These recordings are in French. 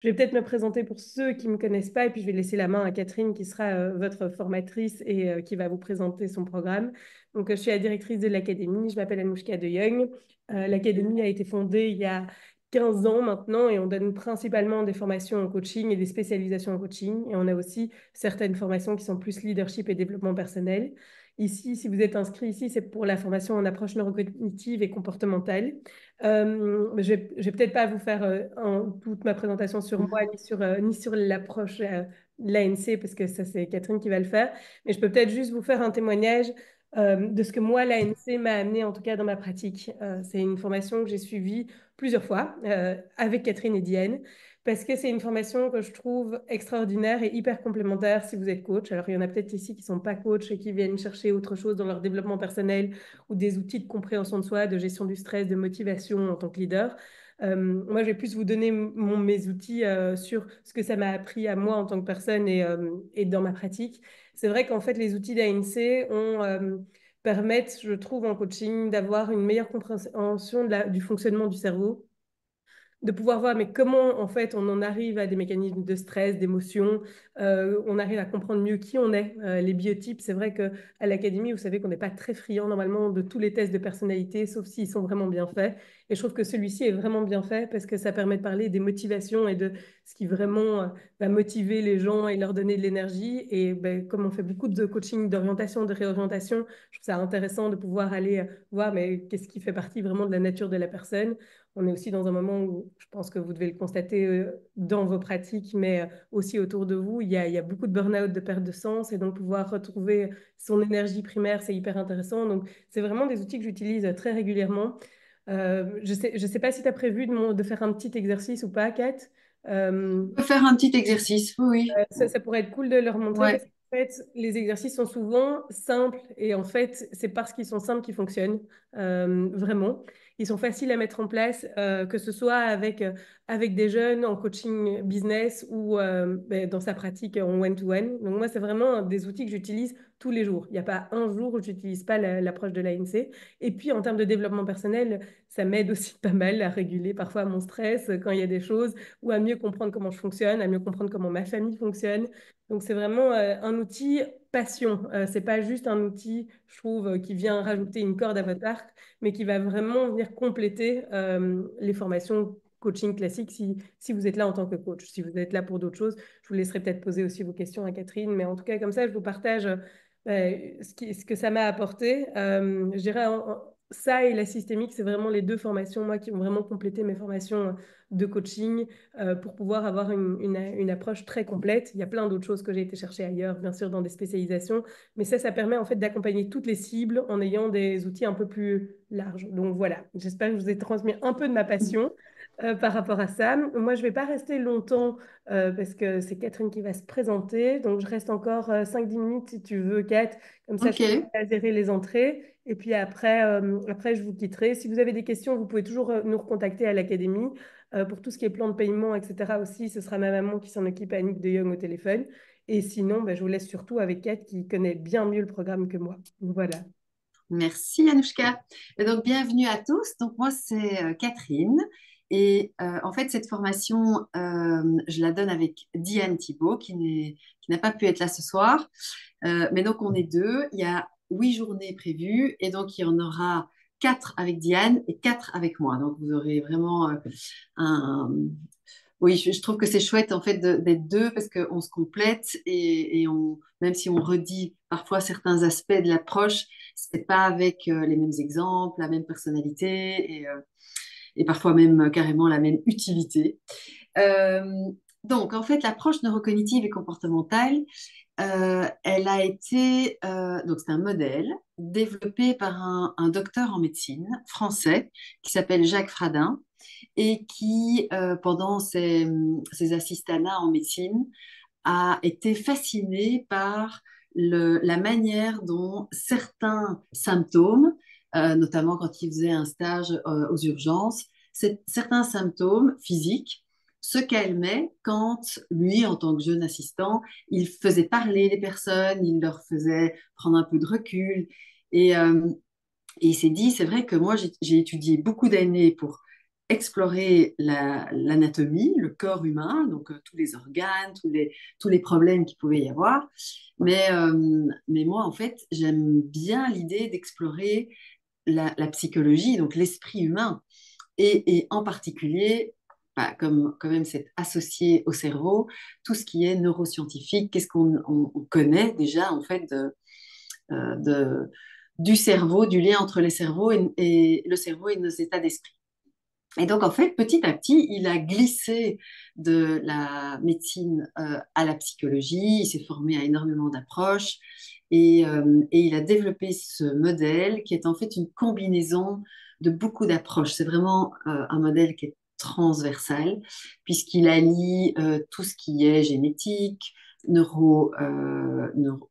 Je vais peut-être me présenter pour ceux qui ne me connaissent pas et puis je vais laisser la main à Catherine qui sera votre formatrice et qui va vous présenter son programme. Donc, je suis la directrice de l'académie, je m'appelle Anouchka de Young. L'académie a été fondée il y a 15 ans maintenant et on donne principalement des formations en coaching et des spécialisations en coaching. Et on a aussi certaines formations qui sont plus leadership et développement personnel. Ici, si vous êtes inscrit ici, c'est pour la formation en approche neurocognitive et comportementale. Je vais peut-être pas vous faire toute ma présentation sur moi Mhm. ni sur l'approche de l'ANC parce que ça c'est Catherine qui va le faire, mais je peux peut-être juste vous faire un témoignage de ce que moi l'ANC m'a amené en tout cas dans ma pratique. C'est une formation que j'ai suivie plusieurs fois avec Catherine et Diane parce que c'est une formation que je trouve extraordinaire et hyper complémentaire si vous êtes coach. Alors il y en a peut-être ici qui sont pas coach et qui viennent chercher autre chose dans leur développement personnel ou des outils de compréhension de soi, de gestion du stress, de motivation en tant que leader. Moi, je vais plus vous donner mes outils sur ce que ça m'a appris à moi en tant que personne et dans ma pratique. C'est vrai qu'en fait, les outils d'ANC permettent, je trouve, en coaching, d'avoir une meilleure compréhension du fonctionnement du cerveau, de pouvoir voir mais comment en fait on en arrive à des mécanismes de stress, d'émotion, on arrive à comprendre mieux qui on est. Les biotypes, c'est vrai que à l'académie, vous savez qu'on n'est pas très friand normalement de tous les tests de personnalité, sauf s'ils sont vraiment bien faits. Et je trouve que celui-ci est vraiment bien fait parce que ça permet de parler des motivations et de ce qui vraiment va motiver les gens et leur donner de l'énergie. Et ben, comme on fait beaucoup de coaching, d'orientation, de réorientation, je trouve ça intéressant de pouvoir aller voir mais qu'est-ce qui fait partie vraiment de la nature de la personne. On est aussi dans un moment où je pense que vous devez le constater dans vos pratiques, mais aussi autour de vous, il y a beaucoup de burn-out, de perte de sens, et donc pouvoir retrouver son énergie primaire, c'est hyper intéressant. Donc, c'est vraiment des outils que j'utilise très régulièrement. Je sais pas si tu as prévu de faire un petit exercice ou pas, Kat. Euh, On peut faire un petit exercice, oui, oui. ça pourrait être cool de leur montrer parce Ouais, qu'en fait, les exercices sont souvent simples et en fait, c'est parce qu'ils sont simples qu'ils fonctionnent, vraiment. Ils sont faciles à mettre en place, que ce soit avec des jeunes en coaching business ou ben, dans sa pratique en one-to-one. Donc moi, c'est vraiment des outils que j'utilise tous les jours. Il n'y a pas un jour où je n'utilise pas l'approche de l'ANC. Et puis, en termes de développement personnel, ça m'aide aussi pas mal à réguler parfois mon stress quand il y a des choses ou à mieux comprendre comment je fonctionne, à mieux comprendre comment ma famille fonctionne. Donc, c'est vraiment un outil passion. C'est pas juste un outil, je trouve, qui vient rajouter une corde à votre arc, mais qui va vraiment venir compléter les formations coaching classiques si vous êtes là en tant que coach. Si vous êtes là pour d'autres choses, je vous laisserai peut-être poser aussi vos questions à Catherine, mais en tout cas, comme ça, je vous partage ce que ça m'a apporté. Je dirais ça et la systémique, c'est vraiment les deux formations, moi, qui ont vraiment complété mes formations de coaching pour pouvoir avoir une approche très complète. Il y a plein d'autres choses que j'ai été chercher ailleurs, bien sûr, dans des spécialisations, mais ça permet en fait d'accompagner toutes les cibles en ayant des outils un peu plus larges. Donc voilà, j'espère que je vous ai transmis un peu de ma passion par rapport à ça. Moi, je ne vais pas rester longtemps parce que c'est Catherine qui va se présenter, donc je reste encore 5-10 minutes si tu veux, Kat, comme ça je ok. peux gérer les entrées. Et puis après, je vous quitterai. Si vous avez des questions, vous pouvez toujours nous recontacter à l'académie. Pour tout ce qui est plan de paiement, etc. aussi, ce sera ma maman qui s'en occupe, Annick de Young au téléphone. Et sinon, ben, je vous laisse surtout avec Kat qui connaît bien mieux le programme que moi. Voilà. Merci Anouchka. Et donc, bienvenue à tous. Donc, moi, c'est Catherine. Et en fait, cette formation, je la donne avec Diane Thibault, qui n'a pas pu être là ce soir. Mais donc, on est deux. Il y a 8 journées prévues. Et donc, il y en aura 4 avec Diane et 4 avec moi. Donc, vous aurez vraiment un, oui, je trouve que c'est chouette en fait d'être deux parce qu'on se complète et même si on redit parfois certains aspects de l'approche, c'est pas avec les mêmes exemples, la même personnalité et parfois même carrément la même utilité. Euh, donc en fait, l'approche neurocognitive et comportementale, elle a été donc c'est un modèle développé par un docteur en médecine français qui s'appelle Jacques Fradin et qui, pendant ses assistanats en médecine, a été fasciné par la manière dont certains symptômes, notamment quand il faisait un stage aux urgences, certains symptômes physiques se calmaient quand lui, en tant que jeune assistant, il faisait parler les personnes, il leur faisait prendre un peu de recul. Et, euh, et il s'est dit, c'est vrai que moi, j'ai étudié beaucoup d'années pour explorer l'anatomie, le corps humain, donc tous les organes, tous les problèmes qu'il pouvait y avoir. Mais moi, en fait, j'aime bien l'idée d'explorer la psychologie, donc l'esprit humain, et en particulier, bah, comme quand même c'est associé au cerveau, tout ce qui est neuroscientifique, qu'est-ce qu'on connaît déjà en fait euh, de- du cerveau, du lien entre les cerveaux et le cerveau et nos états d'esprit. Et donc, en fait, petit à petit, il a glissé de la médecine à la psychologie, il s'est formé à énormément d'approches et il a développé ce modèle qui est en fait une combinaison de beaucoup d'approches. C'est vraiment un modèle qui est transversal puisqu'il allie tout ce qui est génétique,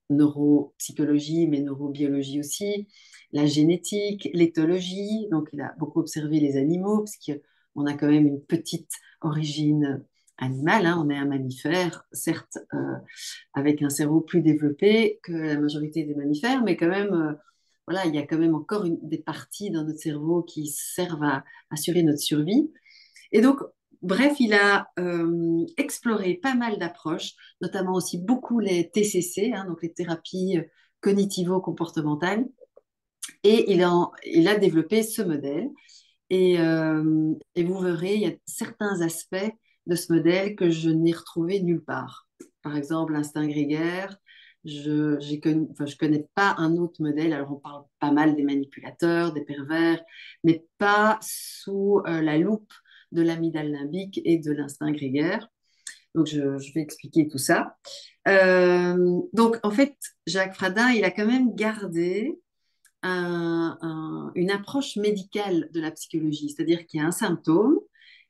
neuropsychologie, mais neurobiologie aussi, la génétique, l'éthologie. Donc, il a beaucoup observé les animaux, parce qu'on a quand même une petite origine animale. Hein. On est un mammifère, certes, avec un cerveau plus développé que la majorité des mammifères, mais quand même, voilà, il y a quand même encore des parties dans notre cerveau qui servent à assurer notre survie. Et donc, bref, il a exploré pas mal d'approches, notamment aussi beaucoup les TCC, hein, donc les thérapies cognitivo-comportementales. Et il a développé ce modèle. Et vous verrez, il y a certains aspects de ce modèle que je n'ai retrouvé nulle part. Par exemple, l'instinct grégaire. Je connais pas un autre modèle. Alors, on parle pas mal des manipulateurs, des pervers, mais pas sous la loupe de l'amygdale limbique et de l'instinct grégaire. Donc, je vais expliquer tout ça. Donc, en fait, Jacques Fradin, il a quand même gardé une approche médicale de la psychologie, c'est-à-dire qu'il y a un symptôme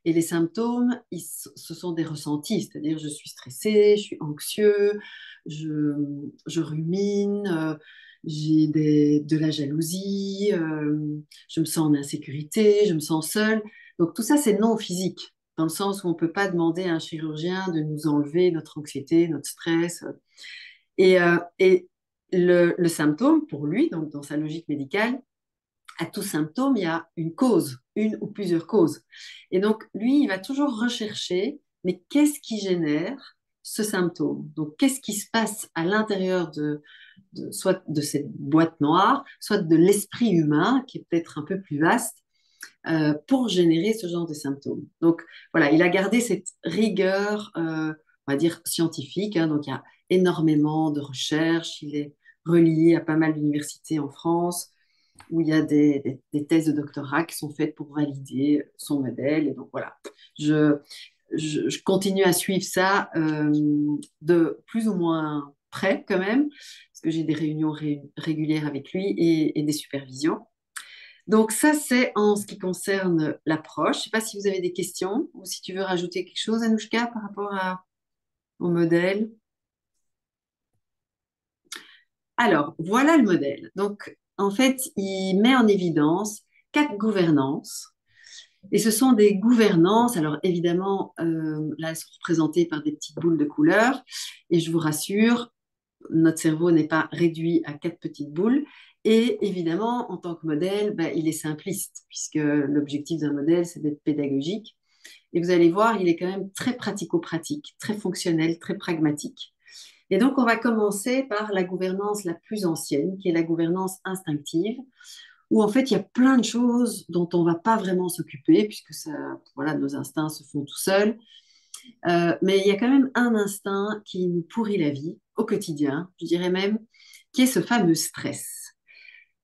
et les symptômes, ce sont des ressentis, c'est-à-dire je suis stressé, je suis anxieux, je rumine, j'ai de la jalousie, je me sens en insécurité, je me sens seule. Donc tout ça, c'est non physique, dans le sens où on ne peut pas demander à un chirurgien de nous enlever notre anxiété, notre stress. Et le symptôme, pour lui, donc dans sa logique médicale, à tout symptôme, il y a une cause, une ou plusieurs causes. Et donc, lui, il va toujours rechercher, mais qu'est-ce qui génère ce symptôme? Donc, qu'est-ce qui se passe à l'intérieur soit de cette boîte noire, soit de l'esprit humain, qui est peut-être un peu plus vaste, pour générer ce genre de symptômes. Donc, voilà, il a gardé cette rigueur, on va dire, scientifique. Hein. Donc, il y a énormément de recherches. Il est relié à pas mal d'universités en France où il y a des thèses de doctorat qui sont faites pour valider son modèle. Et donc, voilà, je, je continue à suivre ça de plus ou moins près quand même, parce que j'ai des réunions régulières avec lui et des supervisions. Donc ça, c'est en ce qui concerne l'approche. Je ne sais pas si vous avez des questions ou si tu veux rajouter quelque chose, Anouchka, par rapport au modèle. Alors, voilà le modèle. Donc, en fait, il met en évidence 4 gouvernances. Et ce sont des gouvernances. Alors, évidemment, là, elles sont représentées par des petites boules de couleur. Et je vous rassure, notre cerveau n'est pas réduit à 4 petites boules. Et évidemment, en tant que modèle, ben, il est simpliste, puisque l'objectif d'un modèle, c'est d'être pédagogique. Et vous allez voir, il est quand même très pratico-pratique, très fonctionnel, très pragmatique. Et donc, on va commencer par la gouvernance la plus ancienne, qui est la gouvernance instinctive, où en fait, il y a plein de choses dont on ne va pas vraiment s'occuper, puisque ça, voilà, nos instincts se font tout seuls. Mais il y a quand même un instinct qui nous pourrit la vie au quotidien, je dirais même, qui est ce fameux stress.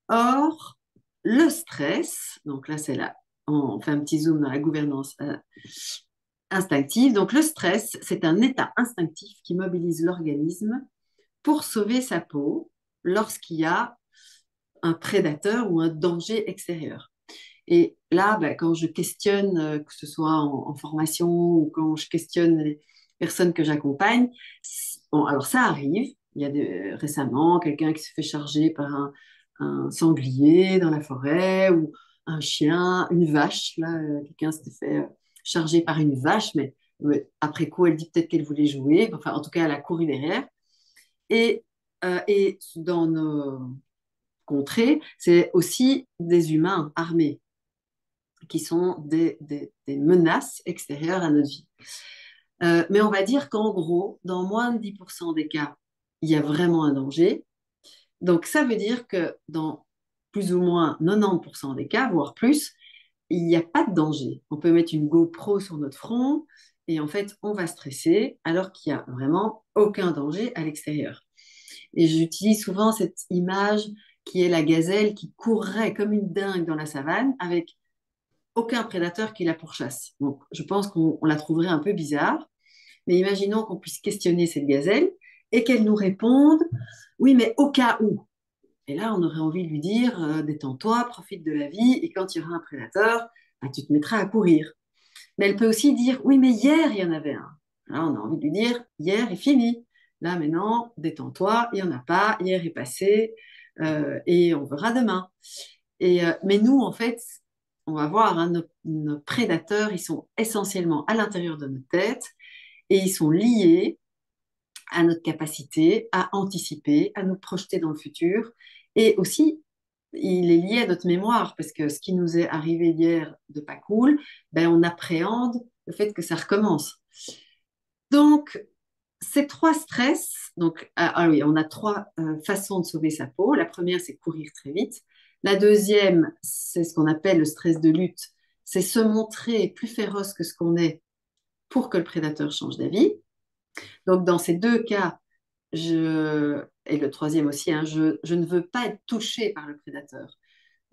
Or, le stress, donc là, c'est là, on fait un petit zoom dans la gouvernance instinctive. Donc, le stress, c'est un état instinctif qui mobilise l'organisme pour sauver sa peau lorsqu'il y a un prédateur ou un danger extérieur. Et là, ben, quand je questionne, que ce soit en formation ou quand je questionne les personnes que j'accompagne, bon, alors ça arrive. Il y a récemment quelqu'un qui se fait charger par un sanglier dans la forêt ou un chien, une vache. Là, quelqu'un s'était fait charger par une vache, mais après coup, elle dit peut-être qu'elle voulait jouer. Enfin, en tout cas, elle a couru derrière. Et dans nos contrées, c'est aussi des humains armés qui sont des menaces extérieures à notre vie. Mais on va dire qu'en gros, dans moins de 10% des cas, il y a vraiment un danger. Donc, ça veut dire que dans plus ou moins 90% des cas, voire plus, il n'y a pas de danger. On peut mettre une GoPro sur notre front et en fait, on va stresser alors qu'il n'y a vraiment aucun danger à l'extérieur. Et j'utilise souvent cette image qui est la gazelle qui courrait comme une dingue dans la savane avec aucun prédateur qui la pourchasse. Donc, je pense qu'on la trouverait un peu bizarre, mais imaginons qu'on puisse questionner cette gazelle et qu'elle nous réponde, oui, mais au cas où. Et là, on aurait envie de lui dire, détends-toi, profite de la vie, et quand il y aura un prédateur, bah, tu te mettras à courir. Mais elle peut aussi dire, oui, mais hier, il y en avait un. Là, on a envie de lui dire, hier est fini. Là, maintenant, détends-toi, il n'y en a pas, hier est passé, et on verra demain. Mais nous, en fait, on va voir, hein, nos prédateurs, ils sont essentiellement à l'intérieur de notre tête, et ils sont liés à notre capacité à anticiper, à nous projeter dans le futur. Et aussi, il est lié à notre mémoire, parce que ce qui nous est arrivé hier de pas cool, ben, on appréhende le fait que ça recommence. Donc, ces trois stress, donc, oui, on a trois façons de sauver sa peau. La première, c'est courir très vite. La deuxième, c'est ce qu'on appelle le stress de lutte. C'est se montrer plus féroce que ce qu'on est pour que le prédateur change d'avis. Donc, dans ces deux cas, et le troisième aussi, hein, je ne veux pas être touchée par le prédateur.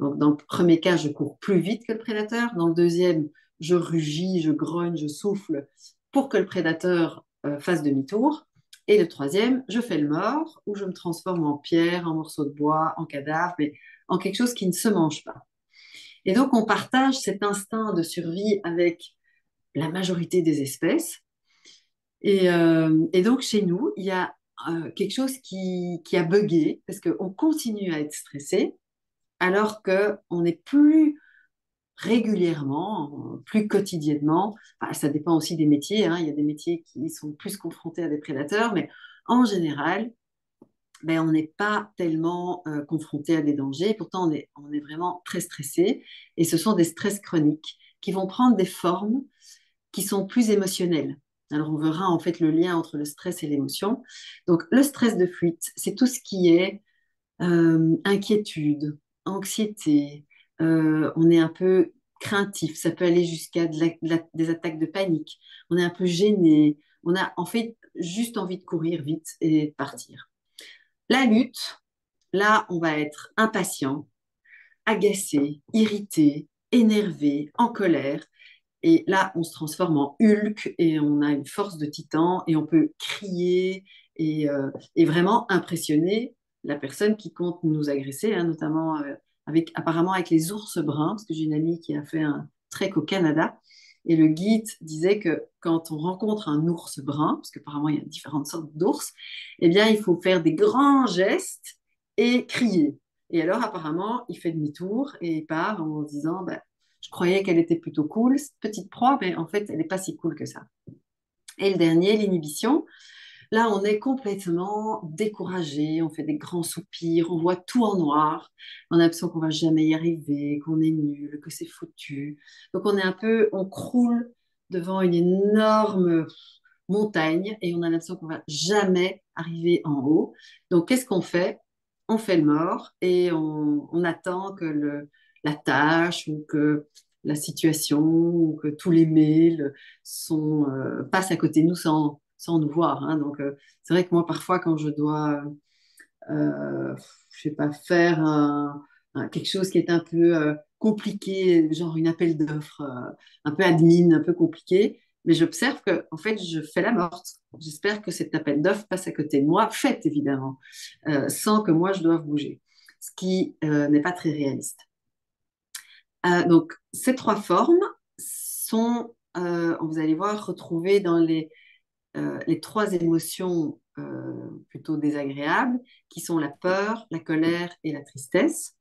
Donc, dans le premier cas, je cours plus vite que le prédateur. Dans le deuxième, je rugis, je grogne, je souffle pour que le prédateur fasse demi-tour. Et le troisième, je fais le mort ou je me transforme en pierre, en morceau de bois, en cadavre, mais en quelque chose qui ne se mange pas. Et donc, on partage cet instinct de survie avec la majorité des espèces. Et donc, chez nous, il y a quelque chose qui a buggé parce qu'on continue à être stressé alors qu'on est plus régulièrement, plus quotidiennement, enfin, ça dépend aussi des métiers, hein, il y a des métiers qui sont plus confrontés à des prédateurs, mais en général, ben, on n'est pas tellement confronté à des dangers. Pourtant, on est vraiment très stressé. Et ce sont des stress chroniques qui vont prendre des formes qui sont plus émotionnelles. Alors, on verra en fait le lien entre le stress et l'émotion. Donc, le stress de fuite, c'est tout ce qui est inquiétude, anxiété, on est un peu craintif, ça peut aller jusqu'à des attaques de panique, on est un peu gêné, on a en fait juste envie de courir vite et de partir. La lutte, là, on va être impatient, agacé, irrité, énervé, en colère. Et là, on se transforme en Hulk et on a une force de titan et on peut crier et vraiment impressionner la personne qui compte nous agresser, hein, notamment apparemment avec les ours bruns, parce que j'ai une amie qui a fait un trek au Canada. Et le guide disait que quand on rencontre un ours brun, parce qu'apparemment il y a différentes sortes d'ours, eh bien il faut faire des grands gestes et crier. Et alors apparemment il fait demi-tour et il part en se disant bah, je croyais qu'elle était plutôt cool, cette petite proie, mais en fait, elle n'est pas si cool que ça. Et le dernier, l'inhibition. Là, on est complètement découragé, on fait des grands soupirs, on voit tout en noir, on a l'impression qu'on va jamais y arriver, qu'on est nul, que c'est foutu. Donc, on croule devant une énorme montagne et on a l'impression qu'on va jamais arriver en haut. Donc, qu'est-ce qu'on fait? On fait le mort et on attend que la tâche ou que la situation ou que tous les mails passent à côté de nous sans nous voir, hein. Donc, c'est vrai que moi, parfois, quand je dois, je sais pas, faire quelque chose qui est un peu compliqué, genre une appel d'offres, un peu admin, un peu compliqué, mais j'observe que, en fait, je fais la morte. J'espère que cet appel d'offres passe à côté de moi, fait évidemment, sans que moi je doive bouger, ce qui n'est pas très réaliste. Donc, ces trois formes sont, vous allez voir, retrouvées dans les trois émotions plutôt désagréables, qui sont la peur, la colère et la tristesse.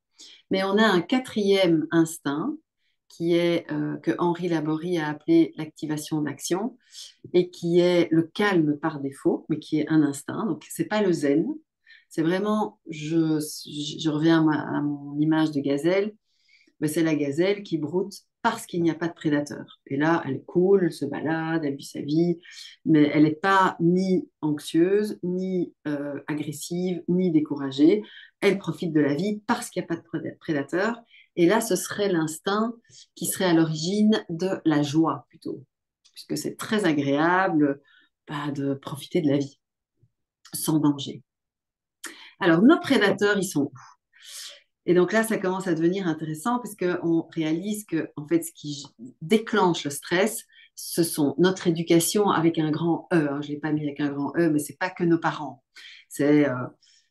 Mais on a un quatrième instinct qui est que Henri Laborie a appelé l'activation d'action et qui est le calme par défaut, mais qui est un instinct. Donc, c'est pas le zen. C'est vraiment, je reviens à mon image de gazelle, ben, c'est la gazelle qui broute parce qu'il n'y a pas de prédateur. Et là, elle coule, elle se balade, elle vit sa vie, mais elle n'est pas ni anxieuse, ni agressive, ni découragée. Elle profite de la vie parce qu'il n'y a pas de prédateur. Et là, ce serait l'instinct qui serait à l'origine de la joie plutôt, puisque c'est très agréable de profiter de la vie sans danger. Alors, nos prédateurs, ils sont où? Et donc là, ça commence à devenir intéressant parce qu'on réalise que, en fait, ce qui déclenche le stress, ce sont notre éducation avec un grand E. Hein. Je ne l'ai pas mis avec un grand E, mais ce n'est pas que nos parents. C'est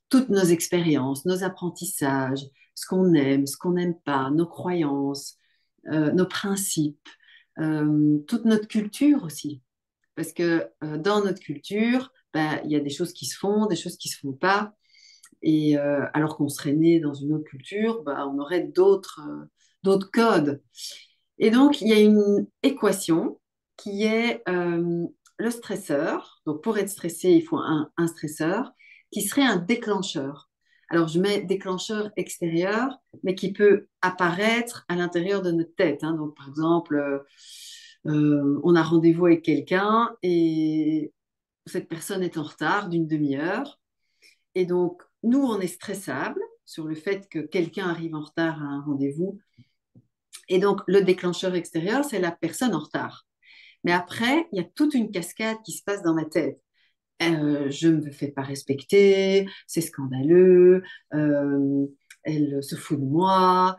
toutes nos expériences, nos apprentissages, ce qu'on n'aime pas, nos croyances, nos principes, toute notre culture aussi. Parce que dans notre culture, ben, il y a des choses qui se font, des choses qui ne se font pas. Et alors qu'on serait né dans une autre culture, bah, on aurait d'autres codes. Et donc, il y a une équation qui est le stresseur. Donc, pour être stressé, il faut un stresseur qui serait un déclencheur. Alors, je mets déclencheur extérieur, mais qui peut apparaître à l'intérieur de notre tête. Hein. Donc, par exemple, on a rendez-vous avec quelqu'un et cette personne est en retard d'une demi-heure. Et donc, nous, on est stressable sur le fait que quelqu'un arrive en retard à un rendez-vous. Et donc, le déclencheur extérieur, c'est la personne en retard. Mais après, il y a toute une cascade qui se passe dans ma tête. Je ne me fais pas respecter, c'est scandaleux, elle se fout de moi.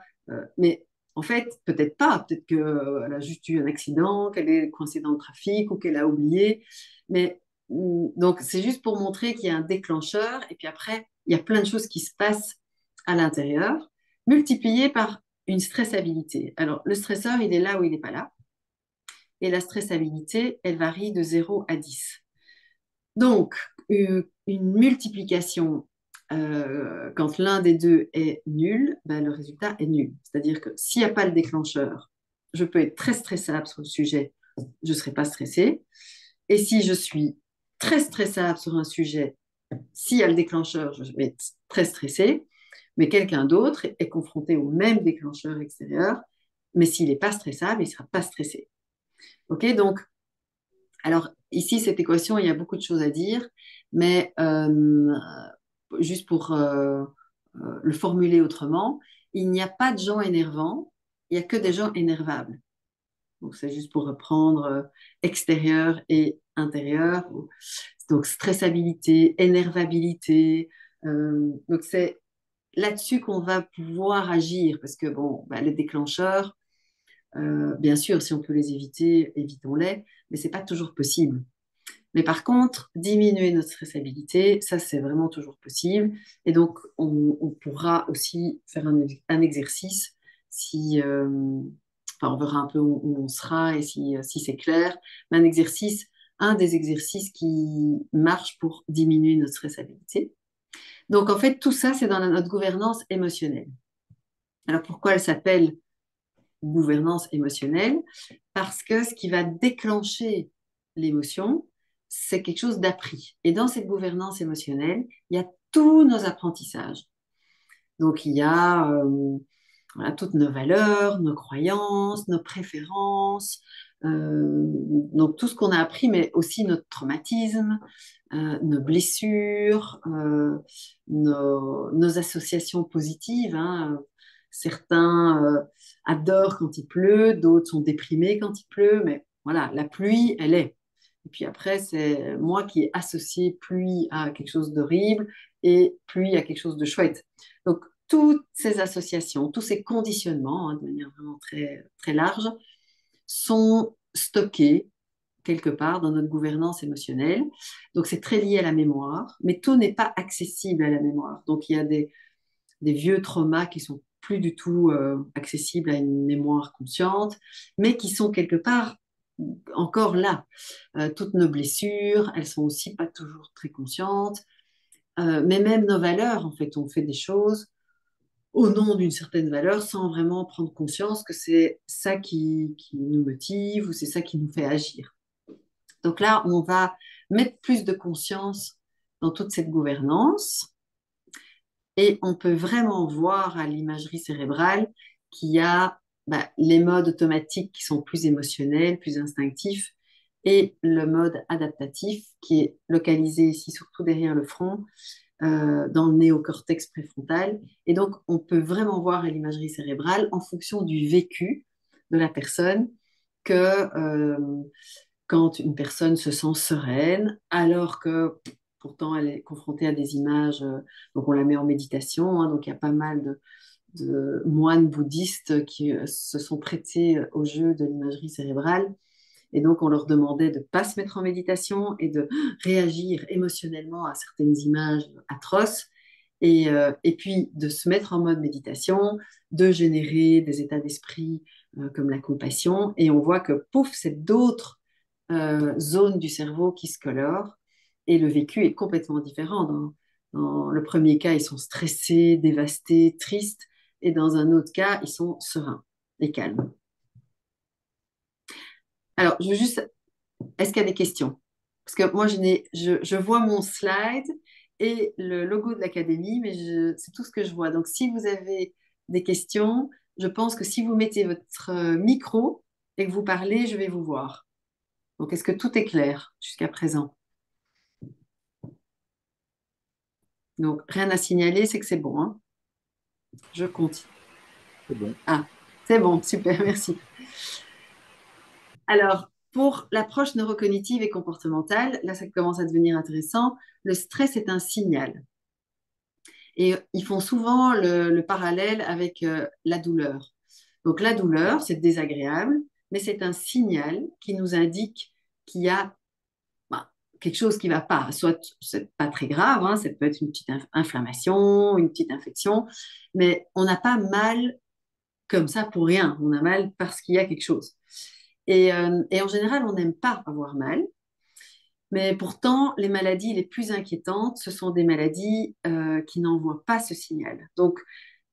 Mais en fait, peut-être pas. Peut-être qu'elle a juste eu un accident, qu'elle est coincée dans le trafic ou qu'elle a oublié. Mais donc, c'est juste pour montrer qu'il y a un déclencheur. Et puis après, il y a plein de choses qui se passent à l'intérieur, multipliées par une stressabilité. Alors, le stresseur, il est là ou il n'est pas là. Et la stressabilité, elle varie de 0 à 10. Donc, une multiplication, quand l'un des deux est nul, ben, le résultat est nul. C'est-à-dire que s'il n'y a pas le déclencheur, je peux être très stressable sur le sujet, je ne serai pas stressée. Et si je suis très stressable sur un sujet, s'il y a le déclencheur, je vais être très stressée. Mais quelqu'un d'autre est confronté au même déclencheur extérieur, mais s'il n'est pas stressable, il ne sera pas stressé. OK, donc alors, ici, cette équation, il y a beaucoup de choses à dire, mais juste pour le formuler autrement, il n'y a pas de gens énervants, il n'y a que des gens énervables. Donc, c'est juste pour reprendre extérieur et intérieur. Donc, stressabilité, énervabilité. Donc, c'est là-dessus qu'on va pouvoir agir, parce que, bon, bah, les déclencheurs, bien sûr, si on peut les éviter, évitons-les, mais ce n'est pas toujours possible. Mais par contre, diminuer notre stressabilité, ça, c'est vraiment toujours possible. Et donc, on pourra aussi faire un exercice si, enfin, on verra un peu où on sera et si c'est clair, mais un des exercices qui marche pour diminuer notre stressabilité. Donc, en fait, tout ça, c'est dans notre gouvernance émotionnelle. Alors, pourquoi elle s'appelle gouvernance émotionnelle? Parce que ce qui va déclencher l'émotion, c'est quelque chose d'appris. Et dans cette gouvernance émotionnelle, il y a tous nos apprentissages. Donc, il y a voilà, toutes nos valeurs, nos croyances, nos préférences, donc tout ce qu'on a appris, mais aussi notre traumatisme, nos blessures, nos associations positives. Hein. Certains adorent quand il pleut, d'autres sont déprimés quand il pleut, mais voilà, la pluie, elle est. Et puis après, c'est moi qui ai associé pluie à quelque chose d'horrible et pluie à quelque chose de chouette. Donc, toutes ces associations, tous ces conditionnements, hein, de manière vraiment très, très large, sont stockés quelque part dans notre gouvernance émotionnelle. Donc, c'est très lié à la mémoire, mais tout n'est pas accessible à la mémoire. Donc, il y a des vieux traumas qui sont plus du tout accessibles à une mémoire consciente, mais qui sont quelque part encore là. Toutes nos blessures, elles sont aussi pas toujours très conscientes, mais même nos valeurs, en fait, on fait des choses au nom d'une certaine valeur sans vraiment prendre conscience que c'est ça qui nous motive ou c'est ça qui nous fait agir. Donc là, on va mettre plus de conscience dans toute cette gouvernance et on peut vraiment voir à l'imagerie cérébrale qu'il y a les modes automatiques qui sont plus émotionnels, plus instinctifs, et le mode adaptatif qui est localisé ici surtout derrière le front, dans le néocortex préfrontal. Et donc, on peut vraiment voir à l'imagerie cérébrale en fonction du vécu de la personne que quand une personne se sent sereine, alors que pourtant elle est confrontée à des images, donc on la met en méditation, hein, donc il y a pas mal de moines bouddhistes qui se sont prêtés au jeu de l'imagerie cérébrale. Et donc, on leur demandait de ne pas se mettre en méditation et de réagir émotionnellement à certaines images atroces. Et puis, de se mettre en mode méditation, de générer des états d'esprit comme la compassion. Et on voit que, pouf, c'est d'autres zones du cerveau qui se colorent. Et le vécu est complètement différent. Dans le premier cas, ils sont stressés, dévastés, tristes. Et dans un autre cas, ils sont sereins et calmes. Alors, je veux juste est-ce qu'il y a des questions? Parce que moi, je vois mon slide et le logo de l'académie, mais c'est tout ce que je vois. Donc, si vous avez des questions, je pense que si vous mettez votre micro et que vous parlez, je vais vous voir. Donc, est-ce que tout est clair jusqu'à présent? Donc, rien à signaler, c'est que c'est bon, hein. Je continue. C'est bon. Ah, c'est bon, super, merci. Alors, pour l'approche neurocognitive et comportementale, là, ça commence à devenir intéressant. Le stress est un signal. Et ils font souvent le parallèle avec la douleur. Donc la douleur, c'est désagréable, mais c'est un signal qui nous indique qu'il y a quelque chose qui ne va pas. Soit c'est pas très grave, hein, ça peut être une petite inflammation, une petite infection, mais on n'a pas mal comme ça pour rien. On a mal parce qu'il y a quelque chose. Et en général, on n'aime pas avoir mal. Mais pourtant, les maladies les plus inquiétantes, ce sont des maladies qui n'envoient pas ce signal. Donc,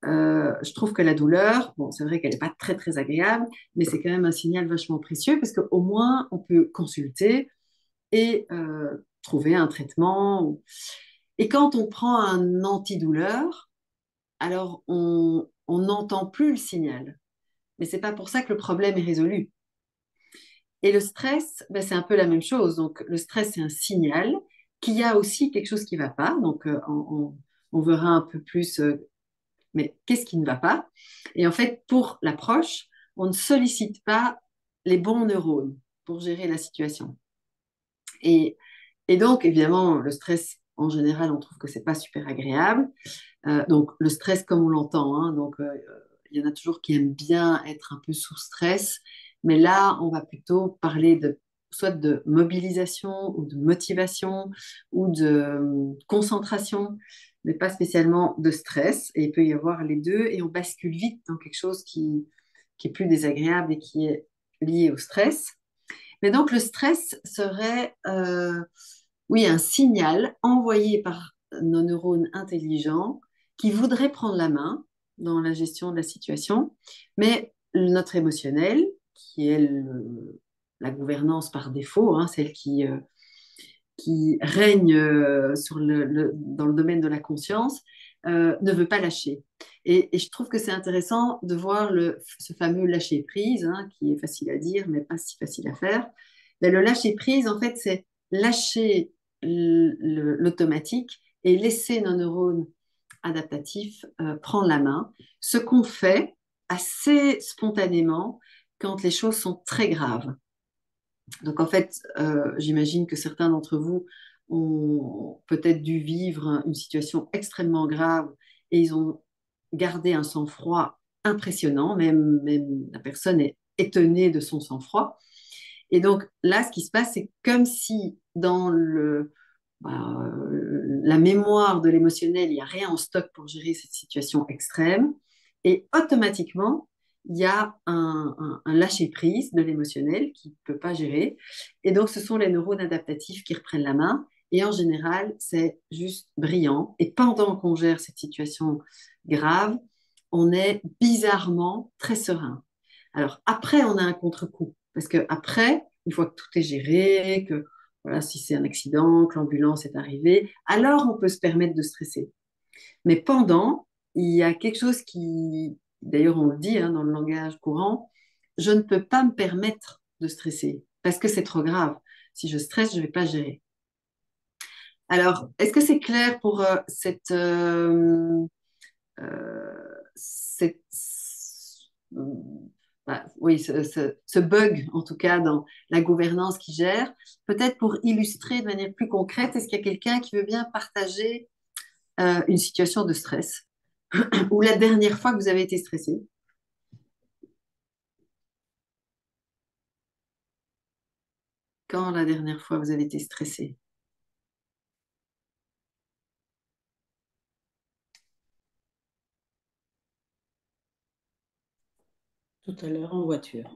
je trouve que la douleur, bon, c'est vrai qu'elle n'est pas très très agréable, mais c'est quand même un signal vachement précieux parce qu'au moins on peut consulter et trouver un traitement. Et quand on prend un antidouleur, alors on n'entend plus le signal. Mais c'est pas pour ça que le problème est résolu. Et le stress, ben, c'est un peu la même chose. Donc le stress, c'est un signal qu'il y a aussi quelque chose qui ne va pas. Donc on verra un peu plus mais qu'est-ce qui ne va pas? Et en fait, pour l'approche, on ne sollicite pas les bons neurones pour gérer la situation. Et, et donc, évidemment, le stress, en général, on trouve que c'est pas super agréable. Donc, le stress, comme on l'entend, hein, donc il y en a toujours qui aiment bien être un peu sous stress, mais là, on va plutôt parler de soit de mobilisation ou de motivation ou de concentration, mais pas spécialement de stress. Et il peut y avoir les deux, et on bascule vite dans quelque chose qui est plus désagréable et qui est lié au stress. Mais donc, le stress serait, oui, un signal envoyé par nos neurones intelligents qui voudraient prendre la main dans la gestion de la situation, mais notre émotionnel, qui est la gouvernance par défaut, hein, celle qui règne dans le domaine de la conscience, ne veut pas lâcher. Et je trouve que c'est intéressant de voir ce fameux lâcher prise, hein, qui est facile à dire, mais pas si facile à faire. Mais le lâcher prise, en fait, c'est lâcher l'automatique et laisser nos neurones adaptatifs prendre la main, ce qu'on fait assez spontanément quand les choses sont très graves. Donc en fait, j'imagine que certains d'entre vous ont peut-être dû vivre une situation extrêmement grave et ils ont gardé un sang-froid impressionnant, même la personne est étonnée de son sang-froid. Et donc là, ce qui se passe, c'est comme si dans la mémoire de l'émotionnel, il n'y a rien en stock pour gérer cette situation extrême. Et automatiquement, il y a un lâcher-prise de l'émotionnel qui ne peut pas gérer. Et donc, ce sont les neurones adaptatifs qui reprennent la main. Et en général, c'est juste brillant. Et pendant qu'on gère cette situation grave, on est bizarrement très serein. Alors, après, on a un contre-coup. Parce que après, une fois que tout est géré, que voilà, si c'est un accident, que l'ambulance est arrivée, alors on peut se permettre de stresser. Mais pendant, il y a quelque chose d'ailleurs on le dit hein, dans le langage courant, je ne peux pas me permettre de stresser parce que c'est trop grave. Si je stresse, je ne vais pas gérer. Alors, est-ce que c'est clair pour cette, oui, ce bug, en tout cas, dans la gouvernance qui gère? Peut-être pour illustrer de manière plus concrète, est-ce qu'il y a quelqu'un qui veut bien partager une situation de stress ou la dernière fois que vous avez été stressé? Quand la dernière fois vous avez été stressé? Tout à l'heure en voiture.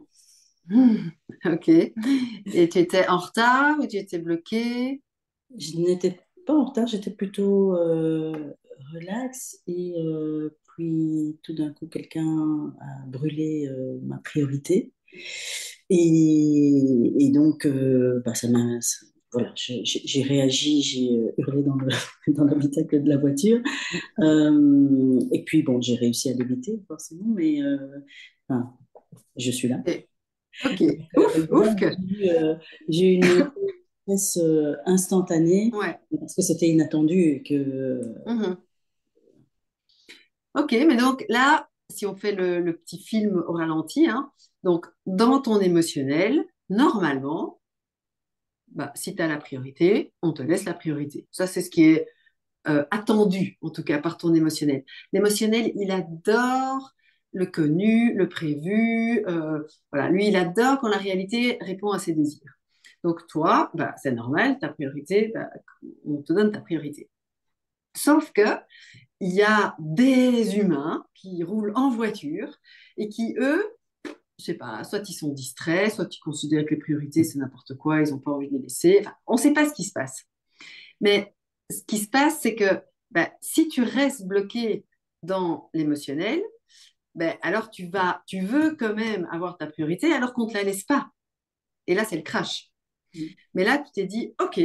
Ok. Et tu étais en retard ou tu étais bloqué? Je n'étais pas en retard, j'étais plutôt relax et puis tout d'un coup quelqu'un a brûlé ma priorité et donc ça m'a voilà j'ai réagi, j'ai hurlé dans le dans l'habitacle de la voiture et puis bon j'ai réussi à l'éviter forcément mais enfin, je suis là. Ok. Ok. Ouf, Voilà, ouf que. j'ai eu une stress instantanée Ouais. parce que c'était inattendu et que Mhm. Ok, mais donc là, si on fait le petit film au ralenti, hein, donc dans ton émotionnel, normalement, bah, si tu as la priorité, on te laisse la priorité. Ça, c'est ce qui est attendu, en tout cas, par ton émotionnel. L'émotionnel, il adore le connu, le prévu. Voilà, lui, il adore quand la réalité répond à ses désirs. Donc toi, bah, c'est normal, ta priorité, bah, on te donne ta priorité. Sauf que il y a des humains qui roulent en voiture et qui, eux, je sais pas, soit ils sont distraits, soit ils considèrent que les priorités, c'est n'importe quoi, ils n'ont pas envie de les laisser. Enfin, on ne sait pas ce qui se passe. Mais ce qui se passe, c'est que ben, si tu restes bloqué dans l'émotionnel, ben, alors tu veux quand même avoir ta priorité alors qu'on ne te la laisse pas. Et là, c'est le crash. Mais là, tu t'es dit, OK,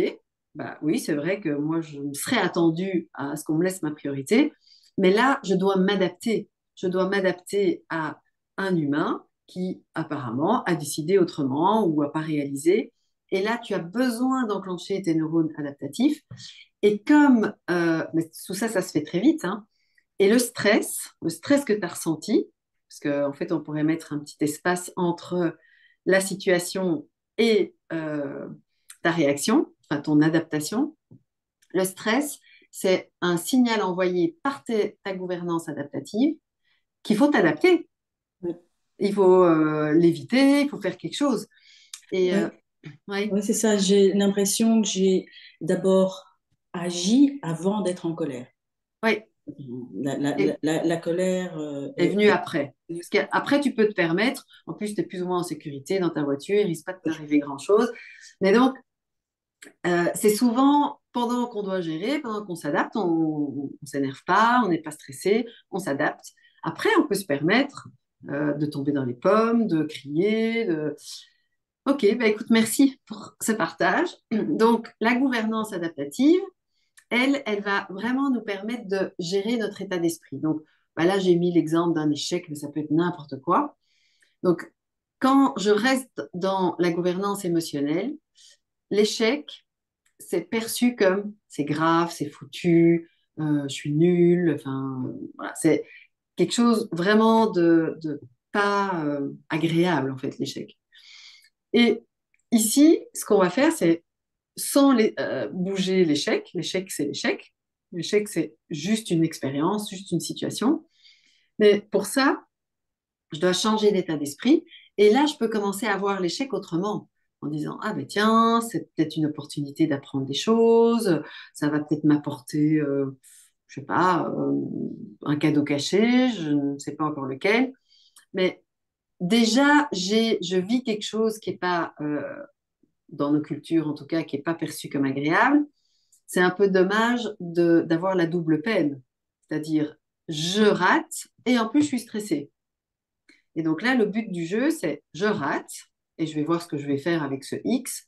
bah oui, c'est vrai que moi, je me serais attendu à ce qu'on me laisse ma priorité, mais là, je dois m'adapter. Je dois m'adapter à un humain qui, apparemment, a décidé autrement ou n'a pas réalisé. Et là, tu as besoin d'enclencher tes neurones adaptatifs. Et comme mais tout ça, ça se fait très vite, hein, et le stress que tu as ressenti, parce qu'en fait, on pourrait mettre un petit espace entre la situation et ta réaction, enfin ton adaptation. Le stress, c'est un signal envoyé par ta gouvernance adaptative qu'il faut t'adapter. Il faut l'éviter, il faut faire quelque chose. Et ouais, ouais, ouais, c'est ça. J'ai l'impression que j'ai d'abord agi avant d'être en colère. ouais, et La colère est venu après. Parce qu'après, tu peux te permettre, en plus, tu es plus ou moins en sécurité dans ta voiture, il ne risque pas de t'arriver grand-chose. Mais donc, c'est souvent pendant qu'on doit gérer, pendant qu'on s'adapte, on ne s'énerve pas, on n'est pas stressé, on s'adapte. Après, on peut se permettre de tomber dans les pommes, de crier. Ok, bah écoute, merci pour ce partage. Donc, la gouvernance adaptative, elle va vraiment nous permettre de gérer notre état d'esprit. Donc, bah là, j'ai mis l'exemple d'un échec, mais ça peut être n'importe quoi. Donc, quand je reste dans la gouvernance émotionnelle, l'échec, c'est perçu comme c'est grave, c'est foutu, je suis nulle. Enfin, voilà, c'est quelque chose vraiment de pas agréable, en fait, l'échec. Et ici, ce qu'on va faire, c'est sans bouger l'échec. L'échec, c'est l'échec. L'échec, c'est juste une expérience, juste une situation. Mais pour ça, je dois changer d'état d'esprit. Et là, je peux commencer à voir l'échec autrement, en disant, ah ben tiens, c'est peut-être une opportunité d'apprendre des choses, ça va peut-être m'apporter, je sais pas, un cadeau caché, je ne sais pas encore lequel. Mais déjà, je vis quelque chose qui n'est pas, dans nos cultures en tout cas, qui n'est pas perçu comme agréable. C'est un peu dommage d'avoir la double peine. C'est-à-dire, je rate et en plus, je suis stressée. Et donc là, le but du jeu, c'est je rate et je vais voir ce que je vais faire avec ce X,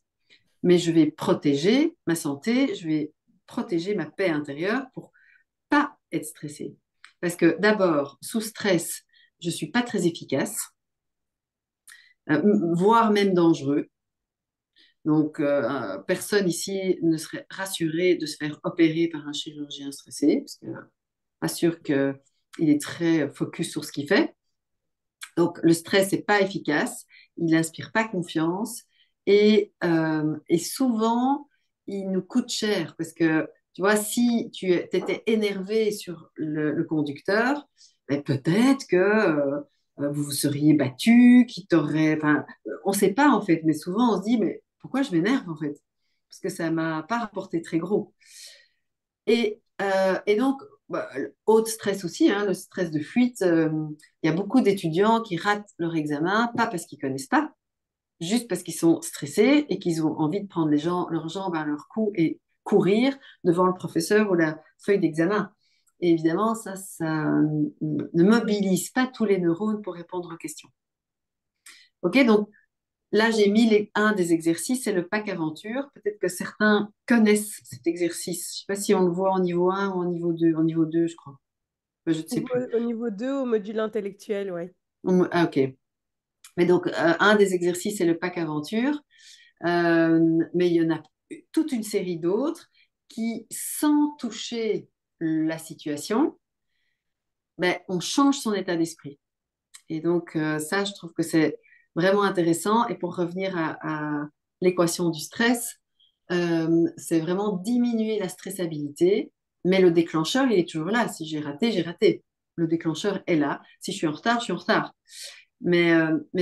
mais je vais protéger ma santé, je vais protéger ma paix intérieure pour pas être stressée. Parce que d'abord, sous stress, je ne suis pas très efficace, voire même dangereux. Donc, personne ici ne serait rassuré de se faire opérer par un chirurgien stressé, parce que pas sûr qu'il est très focus sur ce qu'il fait. Donc, le stress n'est pas efficace, il n'inspire pas confiance et souvent, il nous coûte cher parce que, tu vois, si tu étais énervé sur le conducteur, ben, peut-être que vous vous seriez battu, qu'il t'aurait... Enfin, on ne sait pas en fait, mais souvent on se dit, mais pourquoi je m'énerve en fait? Parce que ça ne m'a pas rapporté très gros. Et donc, bah, autre stress aussi, hein, le stress de fuite. Il y a beaucoup d'étudiants qui ratent leur examen, pas parce qu'ils connaissent pas, juste parce qu'ils sont stressés et qu'ils ont envie de prendre leurs jambes à leur cou et courir devant le professeur ou la feuille d'examen. Et évidemment, ça ne mobilise pas tous les neurones pour répondre aux questions. OK, donc là, j'ai mis un des exercices, c'est le pack aventure. Peut-être que certains connaissent cet exercice. Je ne sais pas si on le voit en niveau 1 ou en niveau 2. En niveau 2, je crois. Je ne sais plus. Au niveau 2, au module intellectuel, oui. Ah, OK. Mais donc, un des exercices, c'est le pack aventure. Mais il y en a toute une série d'autres qui, sans toucher la situation, ben, on change son état d'esprit. Et donc, ça, je trouve que c'est vraiment intéressant. Et pour revenir à l'équation du stress, c'est vraiment diminuer la stressabilité. Mais le déclencheur, il est toujours là. Si j'ai raté, j'ai raté. Le déclencheur est là. Si je suis en retard, je suis en retard. Mais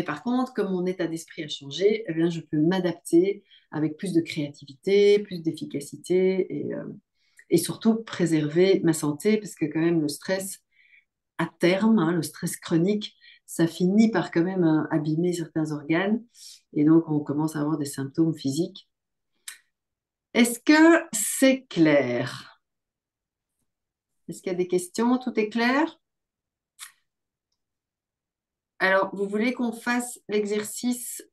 par contre, comme mon état d'esprit a changé, eh bien, je peux m'adapter avec plus de créativité, plus d'efficacité et surtout préserver ma santé parce que quand même le stress à terme, hein, le stress chronique, ça finit par quand même abîmer certains organes et donc on commence à avoir des symptômes physiques. Est-ce que c'est clair? Est-ce qu'il y a des questions? Tout est clair? Alors, vous voulez qu'on fasse l'exercice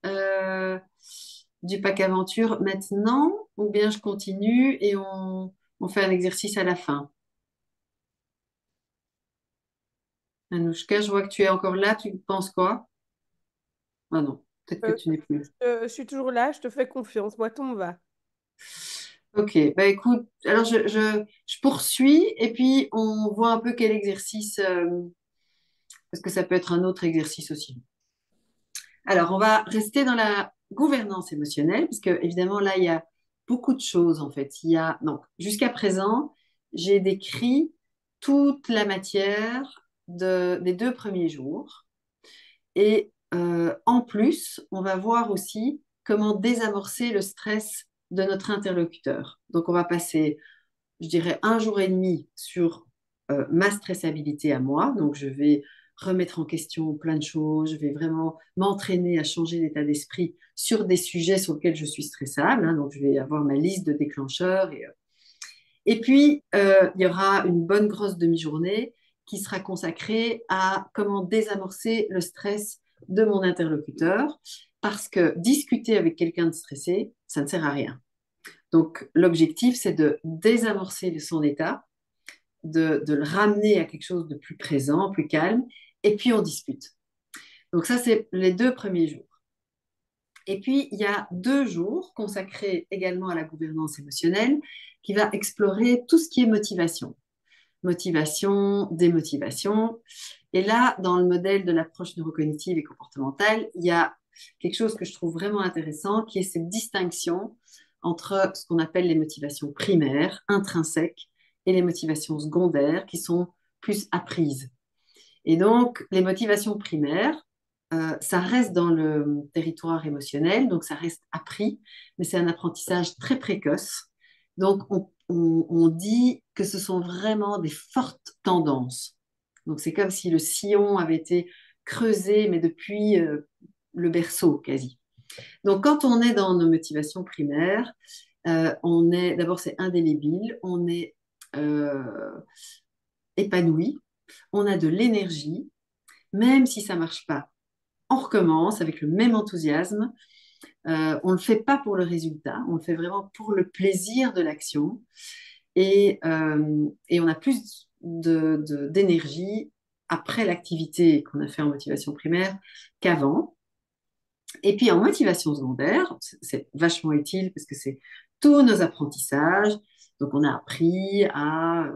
du pack aventure maintenant ou bien je continue et on fait un exercice à la fin? Anouchka, je vois que tu es encore là, tu penses quoi? Ah non, peut-être que Euh, tu n'es plus. je suis toujours là, je te fais confiance. Moi, tout me va. Ok, bah écoute, alors je poursuis et puis on voit un peu quel exercice, parce que ça peut être un autre exercice aussi. Alors, on va rester dans la gouvernance émotionnelle, parce que évidemment, là, il y a beaucoup de choses en fait. Donc, jusqu'à présent, j'ai décrit toute la matière des 2 premiers jours. Et en plus, on va voir aussi comment désamorcer le stress de notre interlocuteur. Donc, on va passer, je dirais, 1 jour et demi sur ma stressabilité à moi. Donc, je vais remettre en question plein de choses. Je vais vraiment m'entraîner à changer d'état d'esprit sur des sujets sur lesquels je suis stressable, hein. Donc, je vais avoir ma liste de déclencheurs. Et puis, il y aura une bonne grosse demi-journée qui sera consacrée à comment désamorcer le stress de mon interlocuteur. Parce que discuter avec quelqu'un de stressé, ça ne sert à rien. Donc, l'objectif, c'est de désamorcer son état, de le ramener à quelque chose de plus présent, plus calme, et puis on discute. Donc, ça, c'est les 2 premiers jours. Et puis, il y a 2 jours consacrés également à la gouvernance émotionnelle qui va explorer tout ce qui est motivation. Motivation, démotivation. Et là, dans le modèle de l'approche neurocognitive et comportementale, il y a quelque chose que je trouve vraiment intéressant, qui est cette distinction entre ce qu'on appelle les motivations primaires, intrinsèques, et les motivations secondaires, qui sont plus apprises. Et donc, les motivations primaires, ça reste dans le territoire émotionnel, donc ça reste appris, mais c'est un apprentissage très précoce. Donc, on dit que ce sont vraiment des fortes tendances. Donc, c'est comme si le sillon avait été creusé, mais depuis le berceau quasi. Donc, quand on est dans nos motivations primaires, d'abord, c'est indélébile, on est euh, épanoui, on a de l'énergie, même si ça ne marche pas. On recommence avec le même enthousiasme. On ne le fait pas pour le résultat, on le fait vraiment pour le plaisir de l'action. Et on a plus d'énergie après l'activité qu'on a fait en motivation primaire qu'avant. Et puis en motivation secondaire, c'est vachement utile parce que c'est tous nos apprentissages. Donc on a appris à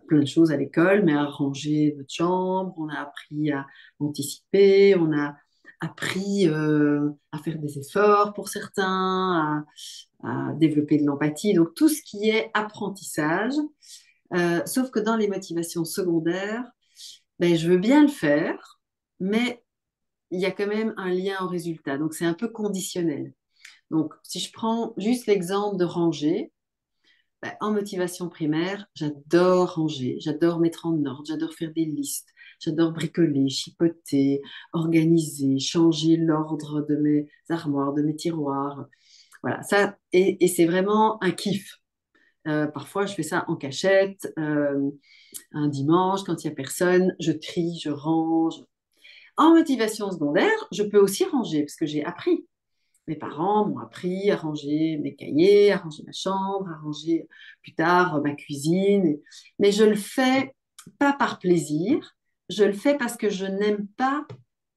plein de choses à l'école, mais à ranger notre chambre, on a appris à anticiper, on a appris à faire des efforts pour certains, à développer de l'empathie. Donc tout ce qui est apprentissage, sauf que dans les motivations secondaires, ben, je veux bien le faire, mais il y a quand même un lien au résultat. Donc, c'est un peu conditionnel. Donc, si je prends juste l'exemple de ranger, ben, en motivation primaire, j'adore ranger, j'adore mettre en ordre, j'adore faire des listes, j'adore bricoler, chipoter, organiser, changer l'ordre de mes armoires, de mes tiroirs. Voilà, ça, et c'est vraiment un kiff. Parfois, je fais ça en cachette, un dimanche, quand il n'y a personne, je trie, je range. En motivation secondaire, je peux aussi ranger parce que j'ai appris. Mes parents m'ont appris à ranger mes cahiers, à ranger ma chambre, à ranger plus tard ma cuisine. Mais je le fais pas par plaisir, je le fais parce que je n'aime pas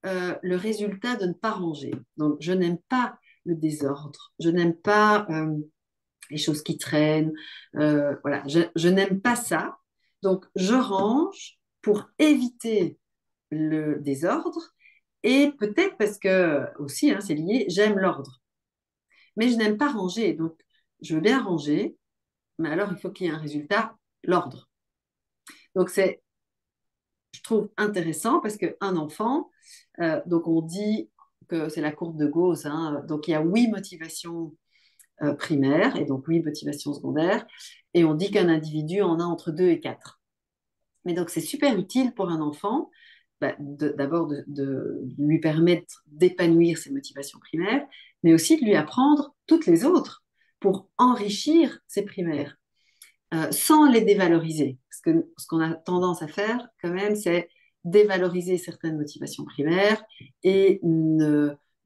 le résultat de ne pas ranger. Donc, je n'aime pas le désordre, je n'aime pas les choses qui traînent. Voilà, je n'aime pas ça. Donc, je range pour éviter le désordre et peut-être parce que aussi, hein, c'est lié, j'aime l'ordre. Mais je n'aime pas ranger, donc je veux bien ranger, mais alors il faut qu'il y ait un résultat, l'ordre. Donc c'est, je trouve intéressant parce qu'un enfant, donc on dit que c'est la courbe de Gauss, hein, donc il y a 8 motivations primaires et donc 8 motivations secondaires, et on dit qu'un individu en a entre 2 et 4. Mais donc c'est super utile pour un enfant bah, d'abord de lui permettre d'épanouir ses motivations primaires, mais aussi de lui apprendre toutes les autres pour enrichir ses primaires, sans les dévaloriser. Parce que ce qu'on a tendance à faire, quand même, c'est dévaloriser certaines motivations primaires et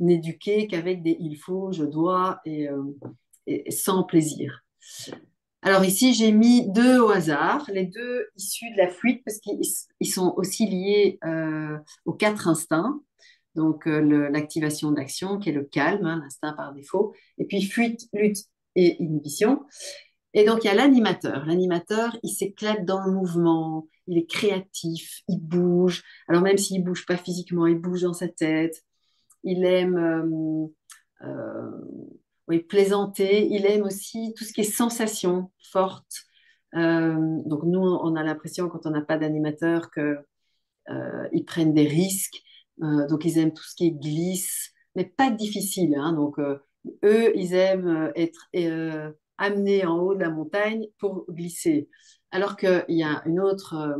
n'éduquer qu'avec des il faut, je dois et sans plaisir. Alors ici, j'ai mis deux au hasard, les deux issus de la fuite, parce qu'ils sont aussi liés aux 4 instincts. Donc l'activation de l'action, qui est le calme, hein, l'instinct par défaut, et puis fuite, lutte et inhibition. Et donc il y a l'animateur. L'animateur, il s'éclate dans le mouvement, il est créatif, il bouge. Alors même s'il bouge pas physiquement, il bouge dans sa tête. Il aime oui, plaisanter. Il aime aussi tout ce qui est sensation forte. Donc nous, on a l'impression quand on n'a pas d'animateur qu'ils prennent des risques. Donc ils aiment tout ce qui est glisse, mais pas difficile. Hein. Donc eux, ils aiment être amenés en haut de la montagne pour glisser. Alors qu'il y a une autre